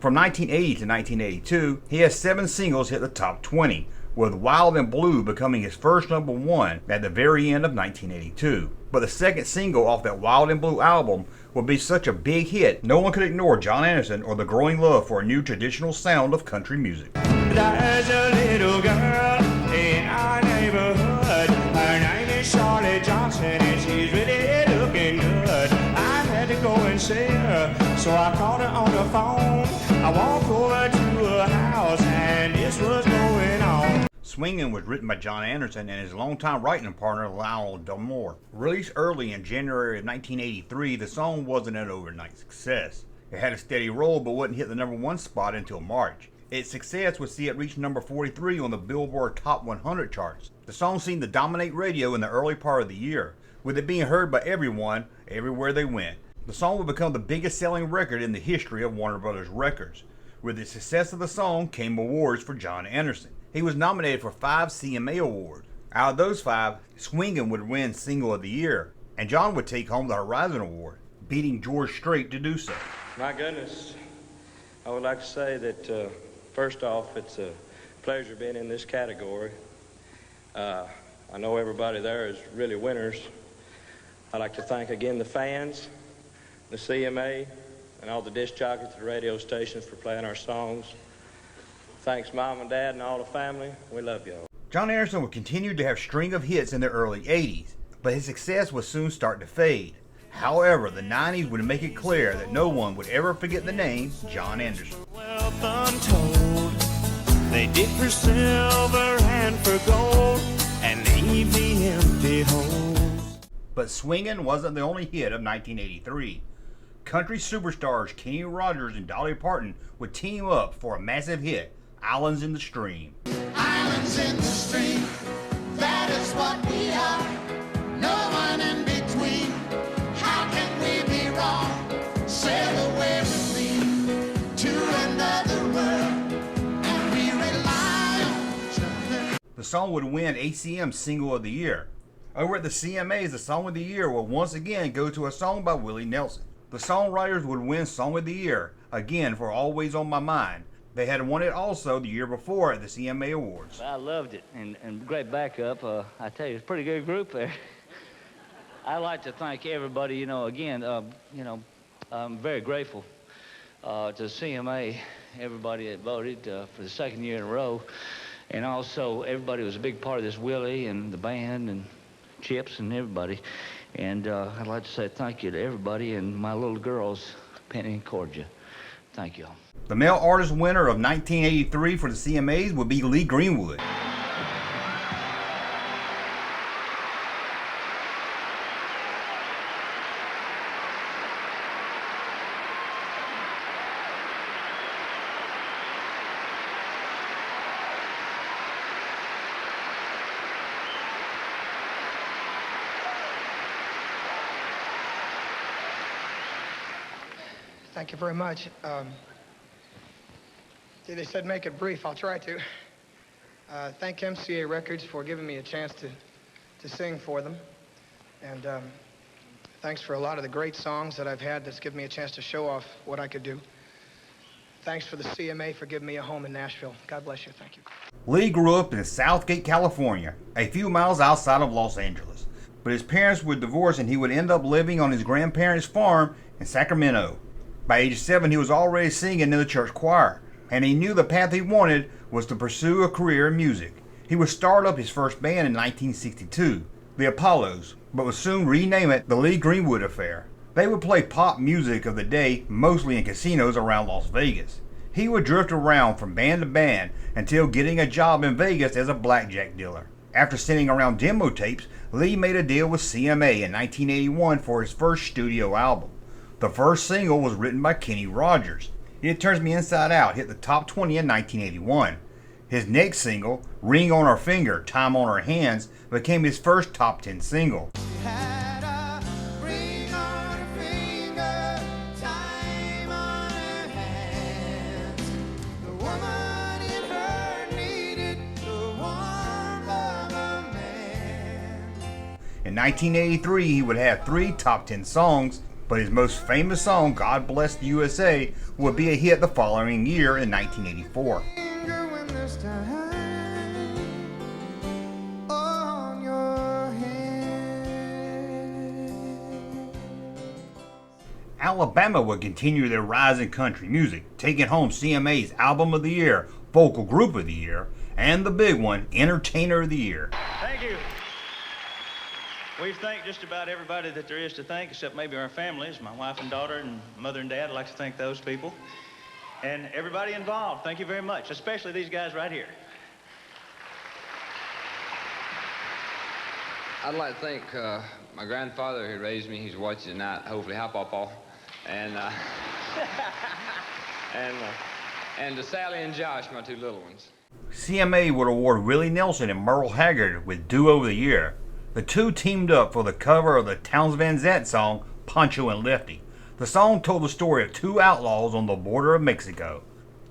From 1980 to 1982, he has 7 singles hit the top 20, with Wild and Blue becoming his first number 1 at the very end of 1982. But the second single off that Wild and Blue album would be such a big hit, no one could ignore John Anderson or the growing love for a new traditional sound of country music. There's a little girl in our neighborhood. Her name is Charlotte Johnson, and she's really looking good. I had to go and see her, so I called her on the phone. I walked over to her house, and this was going on. Swingin' was written by John Anderson and his longtime writing partner Lionel Delmore. Released early in January of 1983, the song wasn't an overnight success. It had a steady roll but wouldn't hit the number 1 spot until March. Its success would see it reach number 43 on the Billboard Top 100 charts. The song seemed to dominate radio in the early part of the year, with it being heard by everyone, everywhere they went. The song would become the biggest selling record in the history of Warner Brothers Records. With the success of the song came awards for John Anderson. He was nominated for 5 CMA awards. Out of those 5, Swingin' would win Single of the Year, and John would take home the Horizon Award, beating George Strait to do so. My goodness, I would like to say that first off, it's a pleasure being in this category. I know everybody there is really winners. I'd like to thank again the fans, the CMA, and all the disc jockeys at the radio stations for playing our songs. Thanks, Mom and Dad and all the family. We love y'all. John Anderson would continue to have a string of hits in the early 80s, but his success would soon start to fade. However, the 90s would make it clear that no one would ever forget the name John Anderson. Wealth untold, they dig for silver and for gold, and leave the empty holes. But Swingin' wasn't the only hit of 1983. Country superstars Kenny Rogers and Dolly Parton would team up for a massive hit, Islands in the Stream. Islands in the stream, that is what we are. No one in between. How can we be wrong? Sail away with me to another world, and we rely on each other. The song would win ACM Single of the Year. Over at the CMAs, the Song of the Year will once again go to a song by Willie Nelson. The songwriters would win Song of the Year, again for Always on My Mind. They had won it also the year before at the CMA Awards. I loved it, and great backup. I tell you, it's a pretty good group there. I'd like to thank everybody, again, I'm very grateful to CMA, everybody that voted for the second year in a row, and also everybody was a big part of this, Willie and the band and Chips and everybody. And I'd like to say thank you to everybody and my little girls, Penny and Cordia. Thank you all. The male artist winner of 1983 for the CMAs would be Lee Greenwood. Thank you very much. They said make it brief. I'll try to. Thank MCA Records for giving me a chance to sing for them. And thanks for a lot of the great songs that I've had that's given me a chance to show off what I could do. Thanks for the CMA for giving me a home in Nashville. God bless you. Thank you. Lee grew up in Southgate, California, a few miles outside of Los Angeles. But his parents would divorce and he would end up living on his grandparents' farm in Sacramento. By age 7, he was already singing in the church choir, and he knew the path he wanted was to pursue a career in music. He would start up his first band in 1962, the Apollos, but would soon rename it the Lee Greenwood Affair. They would play pop music of the day, mostly in casinos around Las Vegas. He would drift around from band to band until getting a job in Vegas as a blackjack dealer. After sending around demo tapes, Lee made a deal with CMA in 1981 for his first studio album. The first single was written by Kenny Rogers. It Turns Me Inside Out hit the top 20 in 1981. His next single, Ring on Her Finger, Time on Her Hands, became his first top 10 single. In 1983, he would have 3 top 10 songs, but his most famous song, God Bless the USA, would be a hit the following year in 1984. Alabama would continue their rise in country music, taking home CMA's Album of the Year, Vocal Group of the Year, and the big one, Entertainer of the Year. Thank you. We thank just about everybody that there is to thank, except maybe our families, my wife and daughter and mother and dad. I'd like to thank those people. And everybody involved, thank you very much, especially these guys right here. I'd like to thank my grandfather who raised me. He's watching tonight, hopefully. Hi, Pawpaw. And, and to Sally and Josh, my 2 little ones. CMA would award Willie Nelson and Merle Haggard with Duo of the Year. The two teamed up for the cover of the Townes Van Zandt song, Pancho and Lefty. The song told the story of 2 outlaws on the border of Mexico.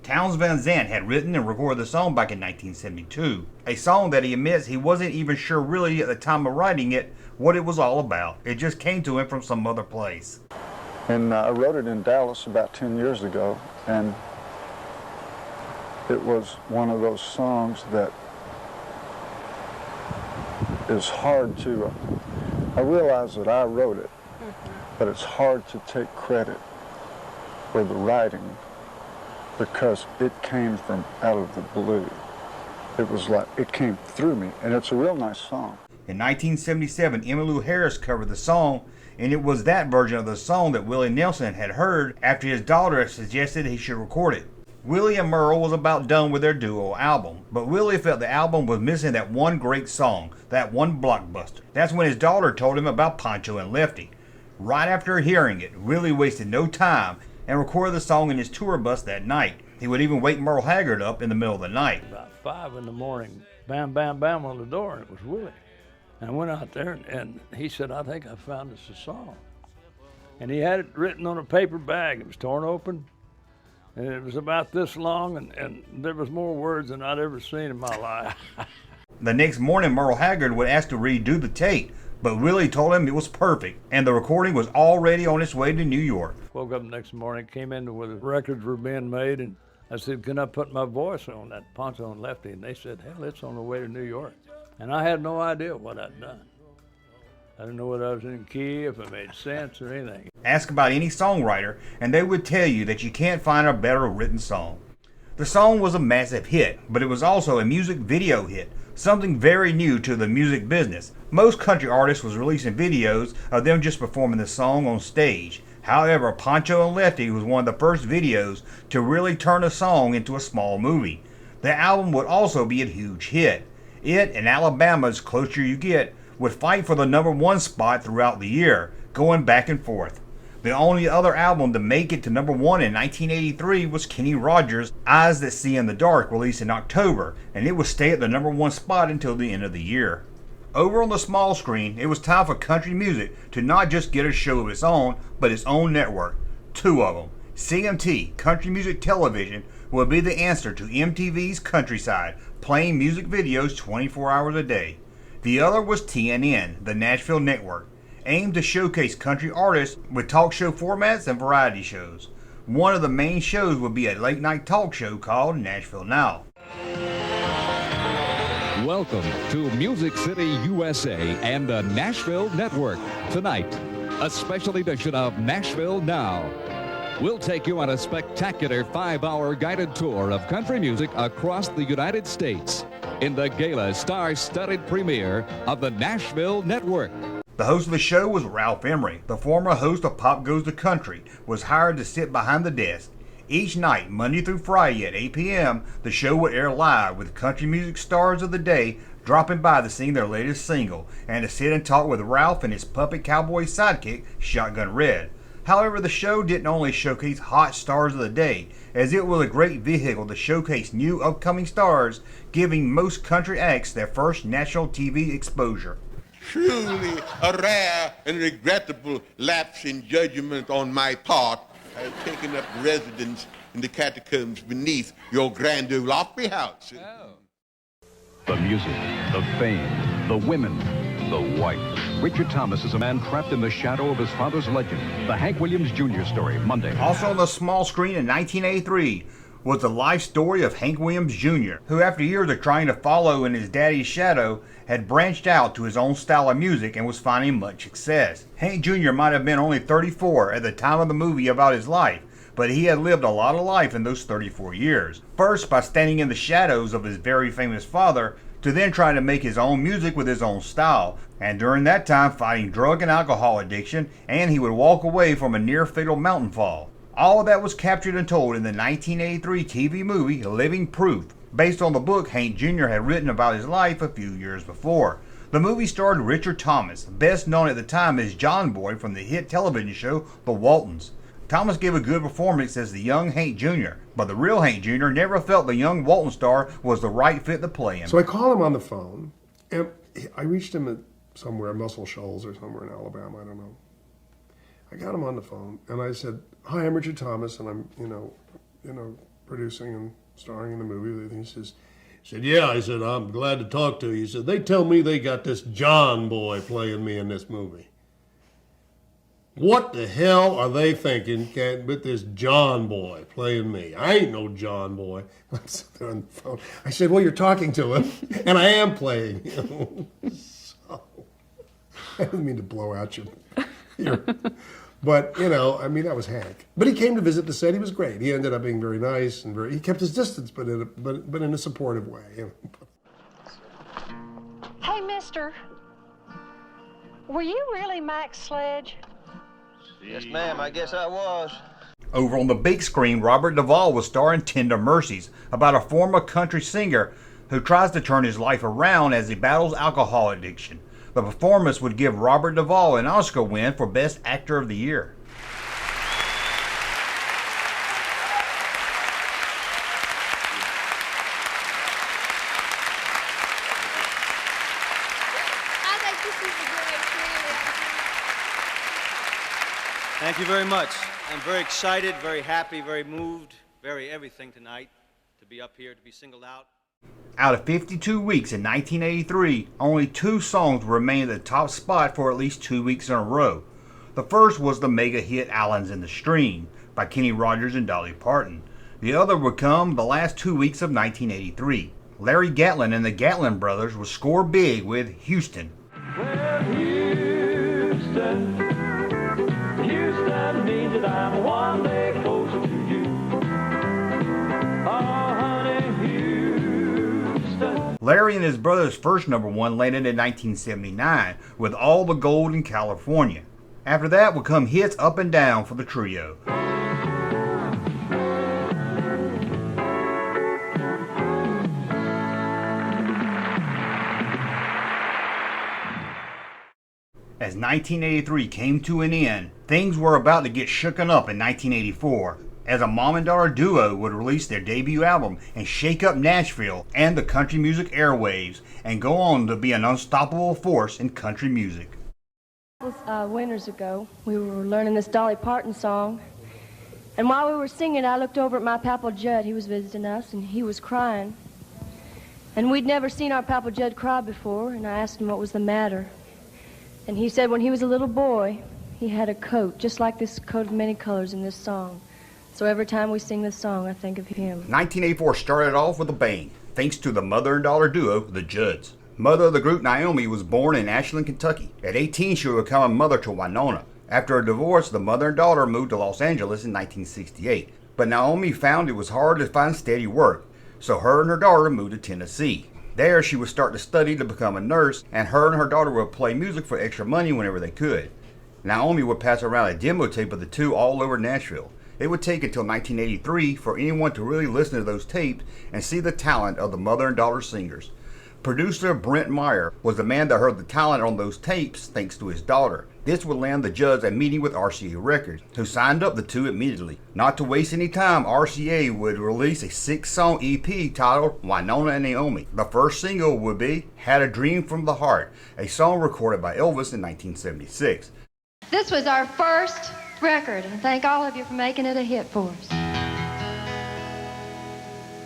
Townes Van Zandt had written and recorded the song back in 1972, a song that he admits he wasn't even sure really at the time of writing it what it was all about. It just came to him from some other place. And I wrote it in Dallas about 10 years ago, and it was one of those songs that is hard to, I realize that I wrote it, but it's hard to take credit for the writing because it came from out of the blue. It was like, it came through me, and it's a real nice song. In 1977, Emmylou Harris covered the song, and it was that version of the song that Willie Nelson had heard after his daughter suggested he should record it. Willie and Merle was about done with their duo album, but Willie felt the album was missing that one great song, that one blockbuster. That's when his daughter told him about Pancho and Lefty. Right after hearing it, Willie wasted no time and recorded the song in his tour bus that night. He would even wake Merle Haggard up in the middle of the night. About 5 in the morning, bam, bam, bam on the door, and it was Willie. And I went out there, and he said, I think I found us a song. And he had it written on a paper bag. It was torn open, and it was about this long, and there was more words than I'd ever seen in my life. The next morning, Merle Haggard would ask to redo the tape, but Willie told him it was perfect, and the recording was already on its way to New York. Woke up the next morning, came in where the records were being made, and I said, can I put my voice on that Pancho and Lefty? And they said, hell, it's on the way to New York. And I had no idea what I'd done. I didn't know whether I was in key, if it made sense or anything. Ask about any songwriter, and they would tell you that you can't find a better written song. The song was a massive hit, but it was also a music video hit, something very new to the music business. Most country artists was releasing videos of them just performing the song on stage. However, Pancho and Lefty was one of the first videos to really turn a song into a small movie. The album would also be a huge hit. It and Alabama's Closer You Get would fight for the #1 spot throughout the year, going back and forth. The only other album to make it to #1 in 1983 was Kenny Rogers' Eyes That See in the Dark, released in October, and it would stay at the #1 spot until the end of the year. Over on the small screen, it was time for country music to not just get a show of its own, but its own network. 2 of them. CMT, Country Music Television, would be the answer to MTV's Countryside, playing music videos 24 hours a day. The other was TNN, the Nashville Network, aimed to showcase country artists with talk show formats and variety shows. One of the main shows would be a late-night talk show called Nashville Now. Welcome to Music City, USA and the Nashville Network. Tonight, a special edition of Nashville Now. We'll take you on a spectacular 5-hour guided tour of country music across the United States in the gala star-studded premiere of the Nashville Network. The host of the show was Ralph Emery. The former host of Pop Goes the Country was hired to sit behind the desk. Each night, Monday through Friday at 8 p.m., the show would air live with country music stars of the day dropping by to sing their latest single and to sit and talk with Ralph and his puppet cowboy sidekick, Shotgun Red. However, the show didn't only showcase hot stars of the day, as it was a great vehicle to showcase new upcoming stars, giving most country acts their first national TV exposure. Truly a rare and regrettable lapse in judgment on my part. I have taken up residence in the catacombs beneath your grand Ole Opry House. The music, the fame, the women, the wife. Richard Thomas is a man trapped in the shadow of his father's legend. The Hank Williams Jr. story, Monday. Also on the small screen in 1983 was the life story of Hank Williams Jr., who after years of trying to follow in his daddy's shadow, had branched out to his own style of music and was finding much success. Hank Jr. might have been only 34 at the time of the movie about his life, but he had lived a lot of life in those 34 years. First by standing in the shadows of his very famous father, to then trying to make his own music with his own style, and during that time fighting drug and alcohol addiction, and he would walk away from a near-fatal mountain fall. All of that was captured and told in the 1983 TV movie Living Proof, based on the book Hank Jr. had written about his life a few years before. The movie starred Richard Thomas, best known at the time as John Boy from the hit television show The Waltons. Thomas gave a good performance as the young Hank Jr., but the real Hank Jr. never felt the young Walton star was the right fit to play him. So I called him on the phone, and I reached him at somewhere, Muscle Shoals or somewhere in Alabama, I don't know. I got him on the phone, and I said, "Hi, I'm Richard Thomas, and I'm, you know, producing and starring in the movie." He said, "Yeah." I said, "I'm glad to talk to you." He said, "They tell me they got this John Boy playing me in this movie. What the hell are they thinking with this John Boy playing me? I ain't no John Boy." I'm sitting there on the phone. I said, "Well, you're talking to him, and I am playing him." So, I didn't mean to blow out your But, you know, I mean, that was Hank. But he came to visit the set. He was great. He ended up being very nice and he kept his distance, but in a supportive way. You know. Hey, mister, were you really Max Sledge? Yes, ma'am, I guess I was. Over on the big screen, Robert Duvall was starring Tender Mercies, about a former country singer who tries to turn his life around as he battles alcohol addiction. The performance would give Robert Duvall an Oscar win for Best Actor of the Year. Thank you very much. I'm very excited, very happy, very moved, very everything tonight to be up here, to be singled out. Out of 52 weeks in 1983, only 2 songs remained at the top spot for at least 2 weeks in a row. The first was the mega hit Islands in the Stream by Kenny Rogers and Dolly Parton. The other would come the last 2 weeks of 1983. Larry Gatlin and the Gatlin Brothers would score big with Houston. Well, Houston, Houston means that I'm one day closer to you. Oh, honey, Houston. Larry and his brother's first #1 landed in 1979 with All the Gold in California. After that would come hits up and down for the trio. As 1983 came to an end, things were about to get shooken up in 1984, as a mom and daughter duo would release their debut album and shake up Nashville and the country music airwaves and go on to be an unstoppable force in country music. Winters ago, we were learning this Dolly Parton song, And while we were singing, I looked over at my Papa Judd. He was visiting us, and he was crying. And we'd never seen our Papa Judd cry before, and I asked him what was the matter. And he said when he was a little boy, he had a coat, just like this coat of many colors in this song. So every time we sing this song, I think of him. 1984 started off with a bang, thanks to the mother and daughter duo, the Judds. Mother of the group, Naomi, was born in Ashland, Kentucky. At 18, she would become a mother to Winona. After a divorce, the mother and daughter moved to Los Angeles in 1968. But Naomi found it was hard to find steady work, so her and her daughter moved to Tennessee. There, she would start to study to become a nurse, and her and her daughter would play music for extra money whenever they could. Naomi would pass around a demo tape of the two all over Nashville. It would take until 1983 for anyone to really listen to those tapes and see the talent of the mother and daughter singers. Producer Brent Meyer was the man that heard the talent on those tapes thanks to his daughter. This would land the Judds a meeting with RCA Records, who signed up the two immediately. Not to waste any time, RCA would release a 6-song EP titled Winona and Naomi. The first single would be Had a Dream from the Heart, a song recorded by Elvis in 1976. This was our first record, and thank all of you for making it a hit for us.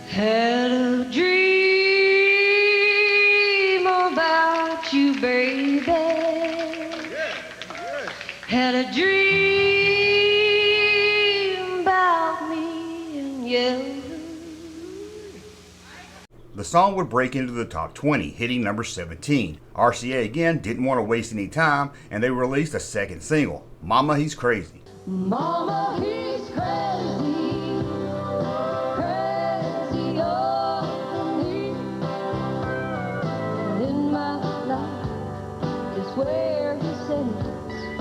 Had a dream about you, baby. Had a dream about me and you. The song would break into the top 20, hitting number 17. RCA again didn't want to waste any time, and they released a second single, Mama He's Crazy. Mama, he's crazy, crazy over me. In my life is where he said he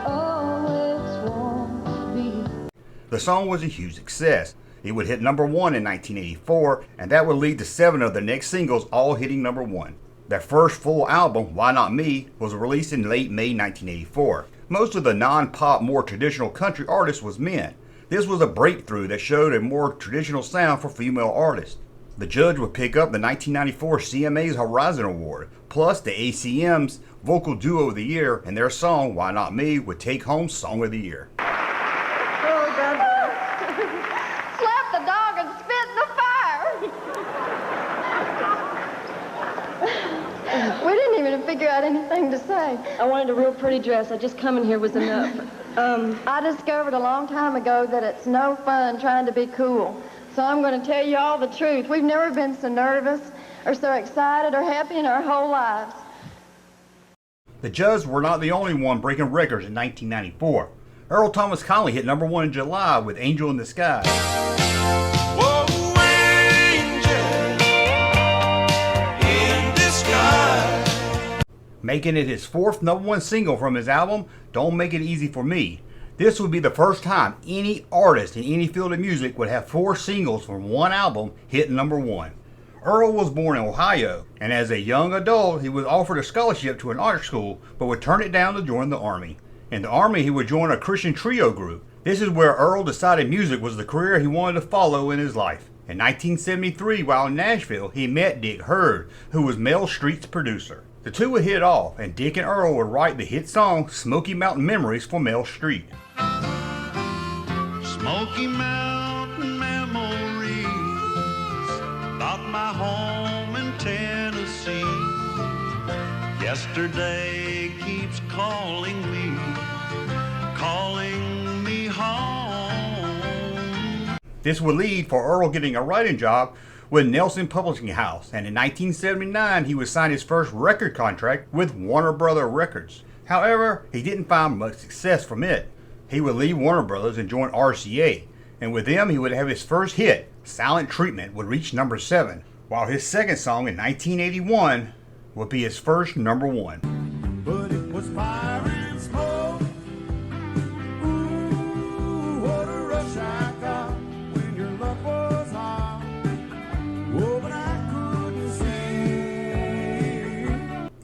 always wanted to be. The song was a huge success. It would hit number 1 in 1984, and that would lead to 7 of the next singles all hitting number 1. Their first full album, Why Not Me, was released in late May 1984. Most of the non-pop, more traditional country artists was men. This was a breakthrough that showed a more traditional sound for female artists. The Judds would pick up the 1994 CMA's Horizon Award, plus the ACM's Vocal Duo of the Year, and their song, Why Not Me, would take home Song of the Year. Oh, God. Slap the dog and spit in the fire. We didn't even figure out anything to say. I wanted a real pretty dress. I just coming here was enough. I discovered a long time ago that it's no fun trying to be cool. So I'm going to tell you all the truth. We've never been so nervous or so excited or happy in our whole lives. The Judds were not the only one breaking records in 1994. Earl Thomas Conley hit number 1 in July with Angel in the Sky. Making it his 4th number 1 single from his album, Don't Make It Easy for Me. This would be the first time any artist in any field of music would have 4 singles from one album hit number 1. Earl was born in Ohio, and as a young adult, he was offered a scholarship to an art school, but would turn it down to join the Army. In the Army, he would join a Christian trio group. This is where Earl decided music was the career he wanted to follow in his life. In 1973, while in Nashville, he met Dick Hurd, who was Mel Street's producer. The two would hit off, and Dick and Earl would write the hit song Smoky Mountain Memories for Mel Street. Smoky Mountain memories about my home in Tennessee. Yesterday keeps calling me home. This would lead for Earl getting a writing job with Nelson Publishing House, and in 1979 he would sign his first record contract with Warner Brothers Records. However, he didn't find much success from it. He would leave Warner Brothers and join RCA, and with them he would have his first hit, Silent Treatment, would reach number 7, while his second song in 1981 would be his first number 1. But it was fire and smoke. Ooh, what a rush I got when your love was on. Oh, but I couldn't see.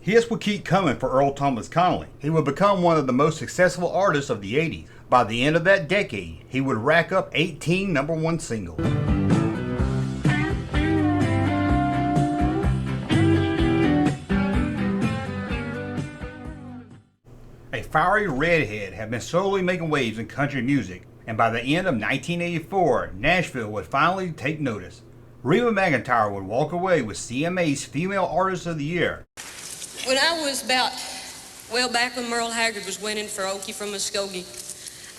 Hits would keep coming for Earl Thomas Conley. He would become one of the most successful artists of the 80s. By the end of that decade, he would rack up 18 number 1 singles. A fiery redhead had been slowly making waves in country music And by the end of 1984, Nashville would finally take notice. Reba McEntire would walk away with CMA's Female Artist of the Year. When I was about, back when Merle Haggard was winning for Okie from Muskogee,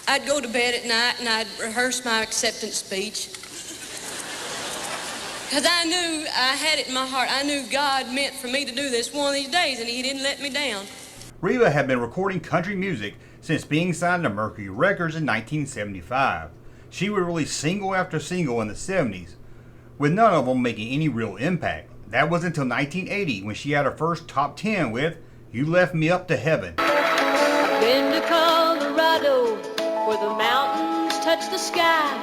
I'd go to bed at night and I'd rehearse my acceptance speech. Because I knew, I had it in my heart, I knew God meant for me to do this one of these days, and He didn't let me down. Reba had been recording country music since being signed to Mercury Records in 1975. She would release single after single in the 70s, with none of them making any real impact. That was until 1980 when she had her first top 10 with You Left Me Up to Heaven. I've been to Colorado, where the mountains touch the sky,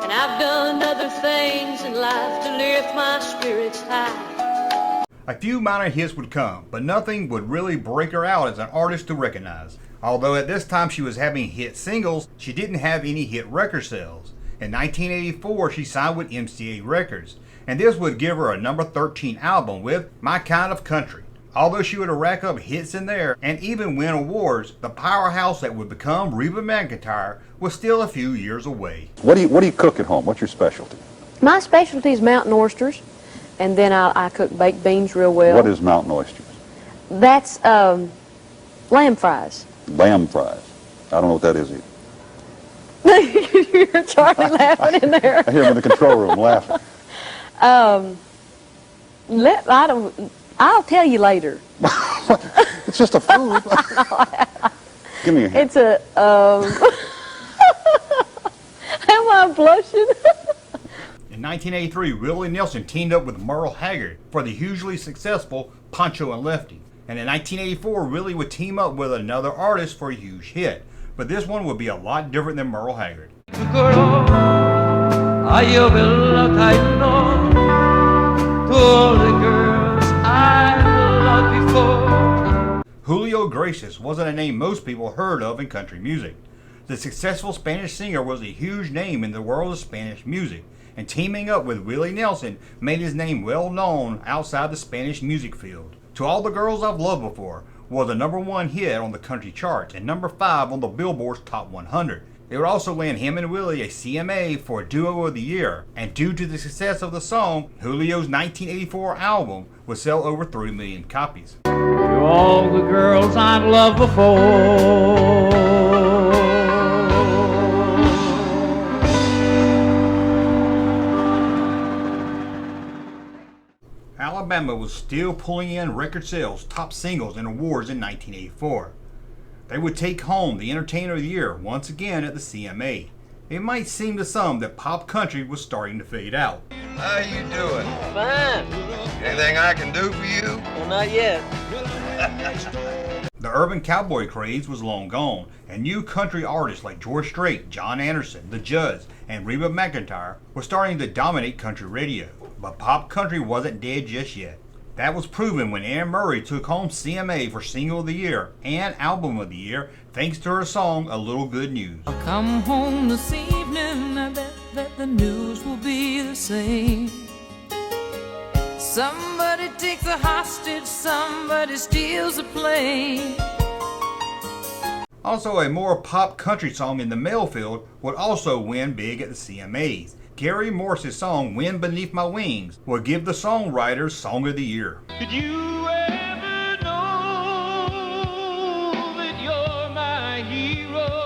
and I've done other things in life to lift my spirits high. A few minor hits would come, but nothing would really break her out as an artist to recognize. Although at this time she was having hit singles, she didn't have any hit record sales. In 1984, she signed with MCA Records, and this would give her a number 13 album with My Kind of Country. Although she would rack up hits in there and even win awards, the powerhouse that would become Reba McEntire was still a few years away. What do you cook at home? What's your specialty? My specialty is mountain oysters, and then I cook baked beans real well. What is mountain oysters? That's lamb fries. Lamb fries. I don't know what that is either. You're Charlie laughing in there. I hear him in the control room laughing. I'll tell you later. It's just a food. Give me a hint. It's a, am I blushing? In 1983, Willie Nelson teamed up with Merle Haggard for the hugely successful Pancho and Lefty. And in 1984, Willie would team up with another artist for a huge hit. But this one would be a lot different than Merle Haggard. Julio Iglesias wasn't a name most people heard of in country music. The successful Spanish singer was a huge name in the world of Spanish music, and teaming up with Willie Nelson made his name well known outside the Spanish music field. To All the Girls I've Loved Before was a number 1 hit on the country charts and number 5 on the Billboard's Top 100. It would also land him and Willie a CMA for Duo of the Year, and due to the success of the song, Julio's 1984 album would sell over 3 million copies. To all the girls I've loved before, Alabama was still pulling in record sales, top singles, and awards in 1984. They would take home the Entertainer of the Year once again at the CMA. It might seem to some that pop country was starting to fade out. How you doing? Fine. Anything I can do for you? Well, not yet. The urban cowboy craze was long gone, and new country artists like George Strait, John Anderson, The Judds, and Reba McEntire were starting to dominate country radio. But pop country wasn't dead just yet. That was proven when Anne Murray took home CMA for Single of the Year and Album of the Year thanks to her song A Little Good News. I'll come home this evening, I bet that the news will be the same. Somebody takes a hostage, somebody steals a plane. Also, a more pop country song in the male field would also win big at the CMAs. Gary Morris's song Wind Beneath My Wings would give the songwriters Song of the Year. Did you ever know that you're my hero?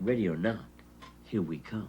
Ready or not, here we come.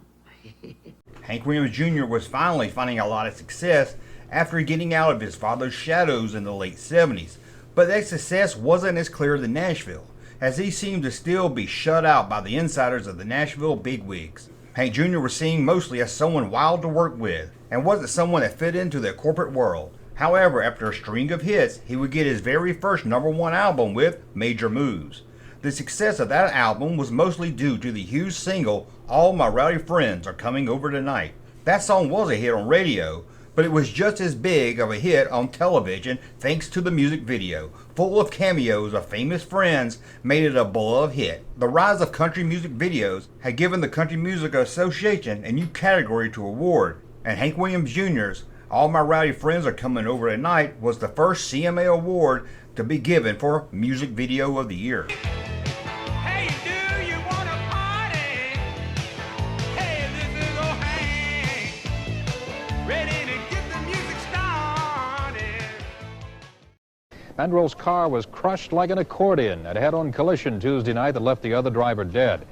Hank Williams Jr. was finally finding a lot of success after getting out of his father's shadows in the late 70s, but that success wasn't as clear to Nashville, as he seemed to still be shut out by the insiders of the Nashville bigwigs. Hank Jr. was seen mostly as someone wild to work with, and wasn't someone that fit into the corporate world. However, after a string of hits, he would get his very first number 1 album with Major Moves. The success of that album was mostly due to the huge single, All My Rowdy Friends Are Coming Over Tonight. That song was a hit on radio, but it was just as big of a hit on television thanks to the music video, full of cameos of famous friends, made it a beloved hit. The rise of country music videos had given the Country Music Association a new category to award, and Hank Williams Jr.'s All My Rowdy Friends Are Coming Over at Night was the first CMA award to be given for Music Video of the Year. Mandrell's car was crushed like an accordion at a head-on collision Tuesday night that left the other driver dead.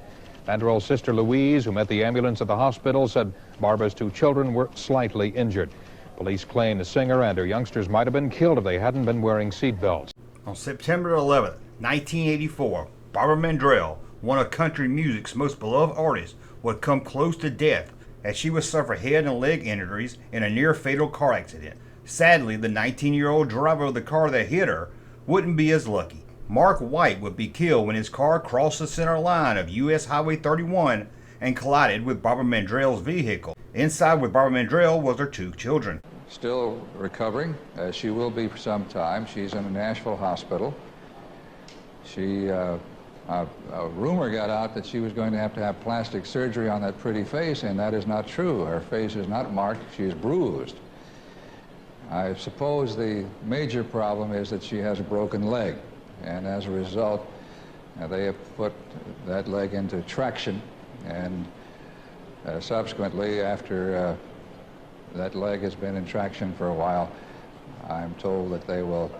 Mandrell's sister Louise, who met the ambulance at the hospital, said Barbara's 2 children were slightly injured. Police claim the singer and her youngsters might have been killed if they hadn't been wearing seat belts. On September 11, 1984, Barbara Mandrell, one of country music's most beloved artists, would come close to death as she would suffer head and leg injuries in a near-fatal car accident. Sadly, the 19-year-old driver of the car that hit her wouldn't be as lucky. Mark White would be killed when his car crossed the center line of U.S. Highway 31 and collided with Barbara Mandrell's vehicle. Inside with Barbara Mandrell was her 2 children. Still recovering, as she will be for some time. She's in a Nashville hospital. A rumor got out that she was going to have plastic surgery on that pretty face, and that is not true. Her face is not marked, she's bruised. I suppose the major problem is that she has a broken leg, and as a result, they have put that leg into traction, and subsequently, after that leg has been in traction for a while, I'm told that they will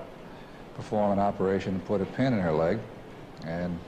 perform an operation and put a pin in her leg, and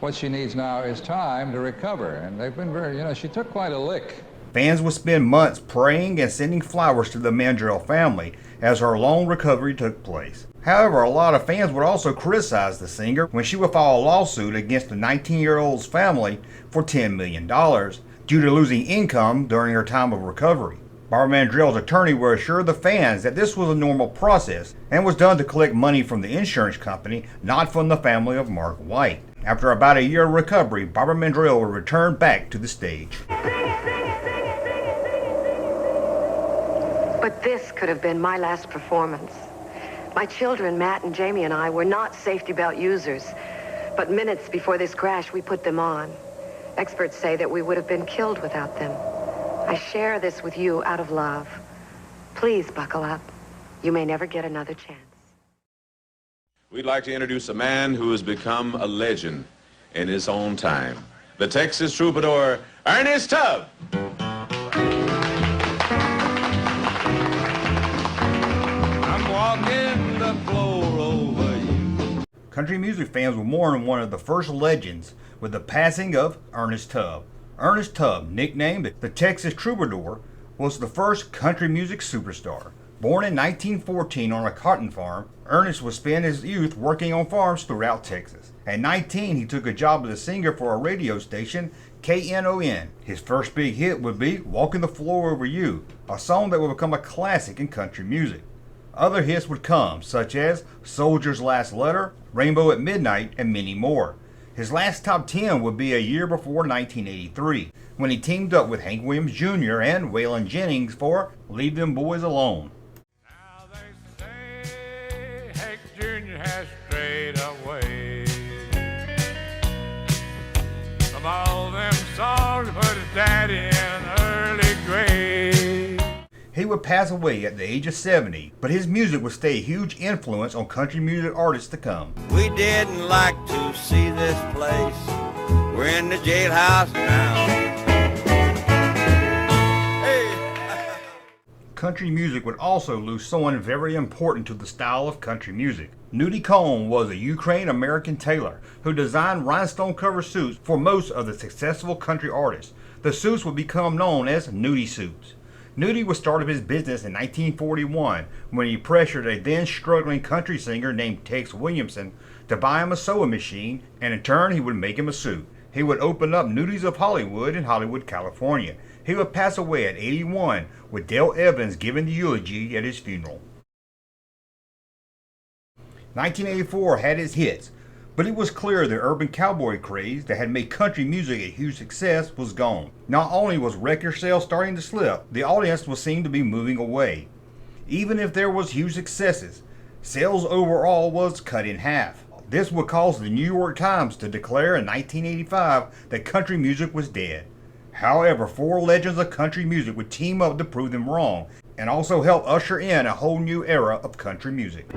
what she needs now is time to recover, and they've been very, she took quite a lick. Fans would spend months praying and sending flowers to the Mandrell family as her long recovery took place. However, a lot of fans would also criticize the singer when she would file a lawsuit against the 19-year-old's family for $10 million due to losing income during her time of recovery. Barbara Mandrell's attorney would assure the fans that this was a normal process and was done to collect money from the insurance company, not from the family of Mark White. After about a year of recovery, Barbara Mandrell would return back to the stage. But this could have been my last performance. My children, Matt and Jamie, and I were not safety belt users, but minutes before this crash, we put them on. Experts say that we would have been killed without them. I share this with you out of love. Please buckle up. You may never get another chance. We'd like to introduce a man who has become a legend in his own time. The Texas troubadour, Ernest Tubb. Walking the floor over you. Country music fans will mourn one of the first legends with the passing of Ernest Tubb. Ernest Tubb, nicknamed the Texas Troubadour, was the first country music superstar. Born in 1914 on a cotton farm, Ernest would spend his youth working on farms throughout Texas. At 19, he took a job as a singer for a radio station, KNON. His first big hit would be Walking the Floor Over You, a song that would become a classic in country music. Other hits would come, such as Soldier's Last Letter, Rainbow at Midnight, and many more. His last top 10 would be a year before 1983, when he teamed up with Hank Williams Jr. and Waylon Jennings for Leave Them Boys Alone. Now they say Hank Jr. has strayed away from all them songs, put his daddy in an early grave. He would pass away at the age of 70, but his music would stay a huge influence on country music artists to come. We didn't like to see this place. We're in the jailhouse now. Hey. Country music would also lose someone very important to the style of country music. Nudie Cohn was a Ukraine-American tailor who designed rhinestone cover suits for most of the successful country artists. The suits would become known as Nudie suits. Nudie would start up his business in 1941 when he pressured a then struggling country singer named Tex Williamson to buy him a sewing machine, and in turn he would make him a suit. He would open up Nudie's of Hollywood in Hollywood, California. He would pass away at 81 with Dale Evans giving the eulogy at his funeral. 1984 had its hits, But it was clear the urban cowboy craze that had made country music a huge success was gone. Not only was record sales starting to slip, the audience was seen to be moving away. Even if there was huge successes, sales overall was cut in half. This would cause the New York Times to declare in 1985 that country music was dead. However, 4 legends of country music would team up to prove them wrong, and also help usher in a whole new era of country music.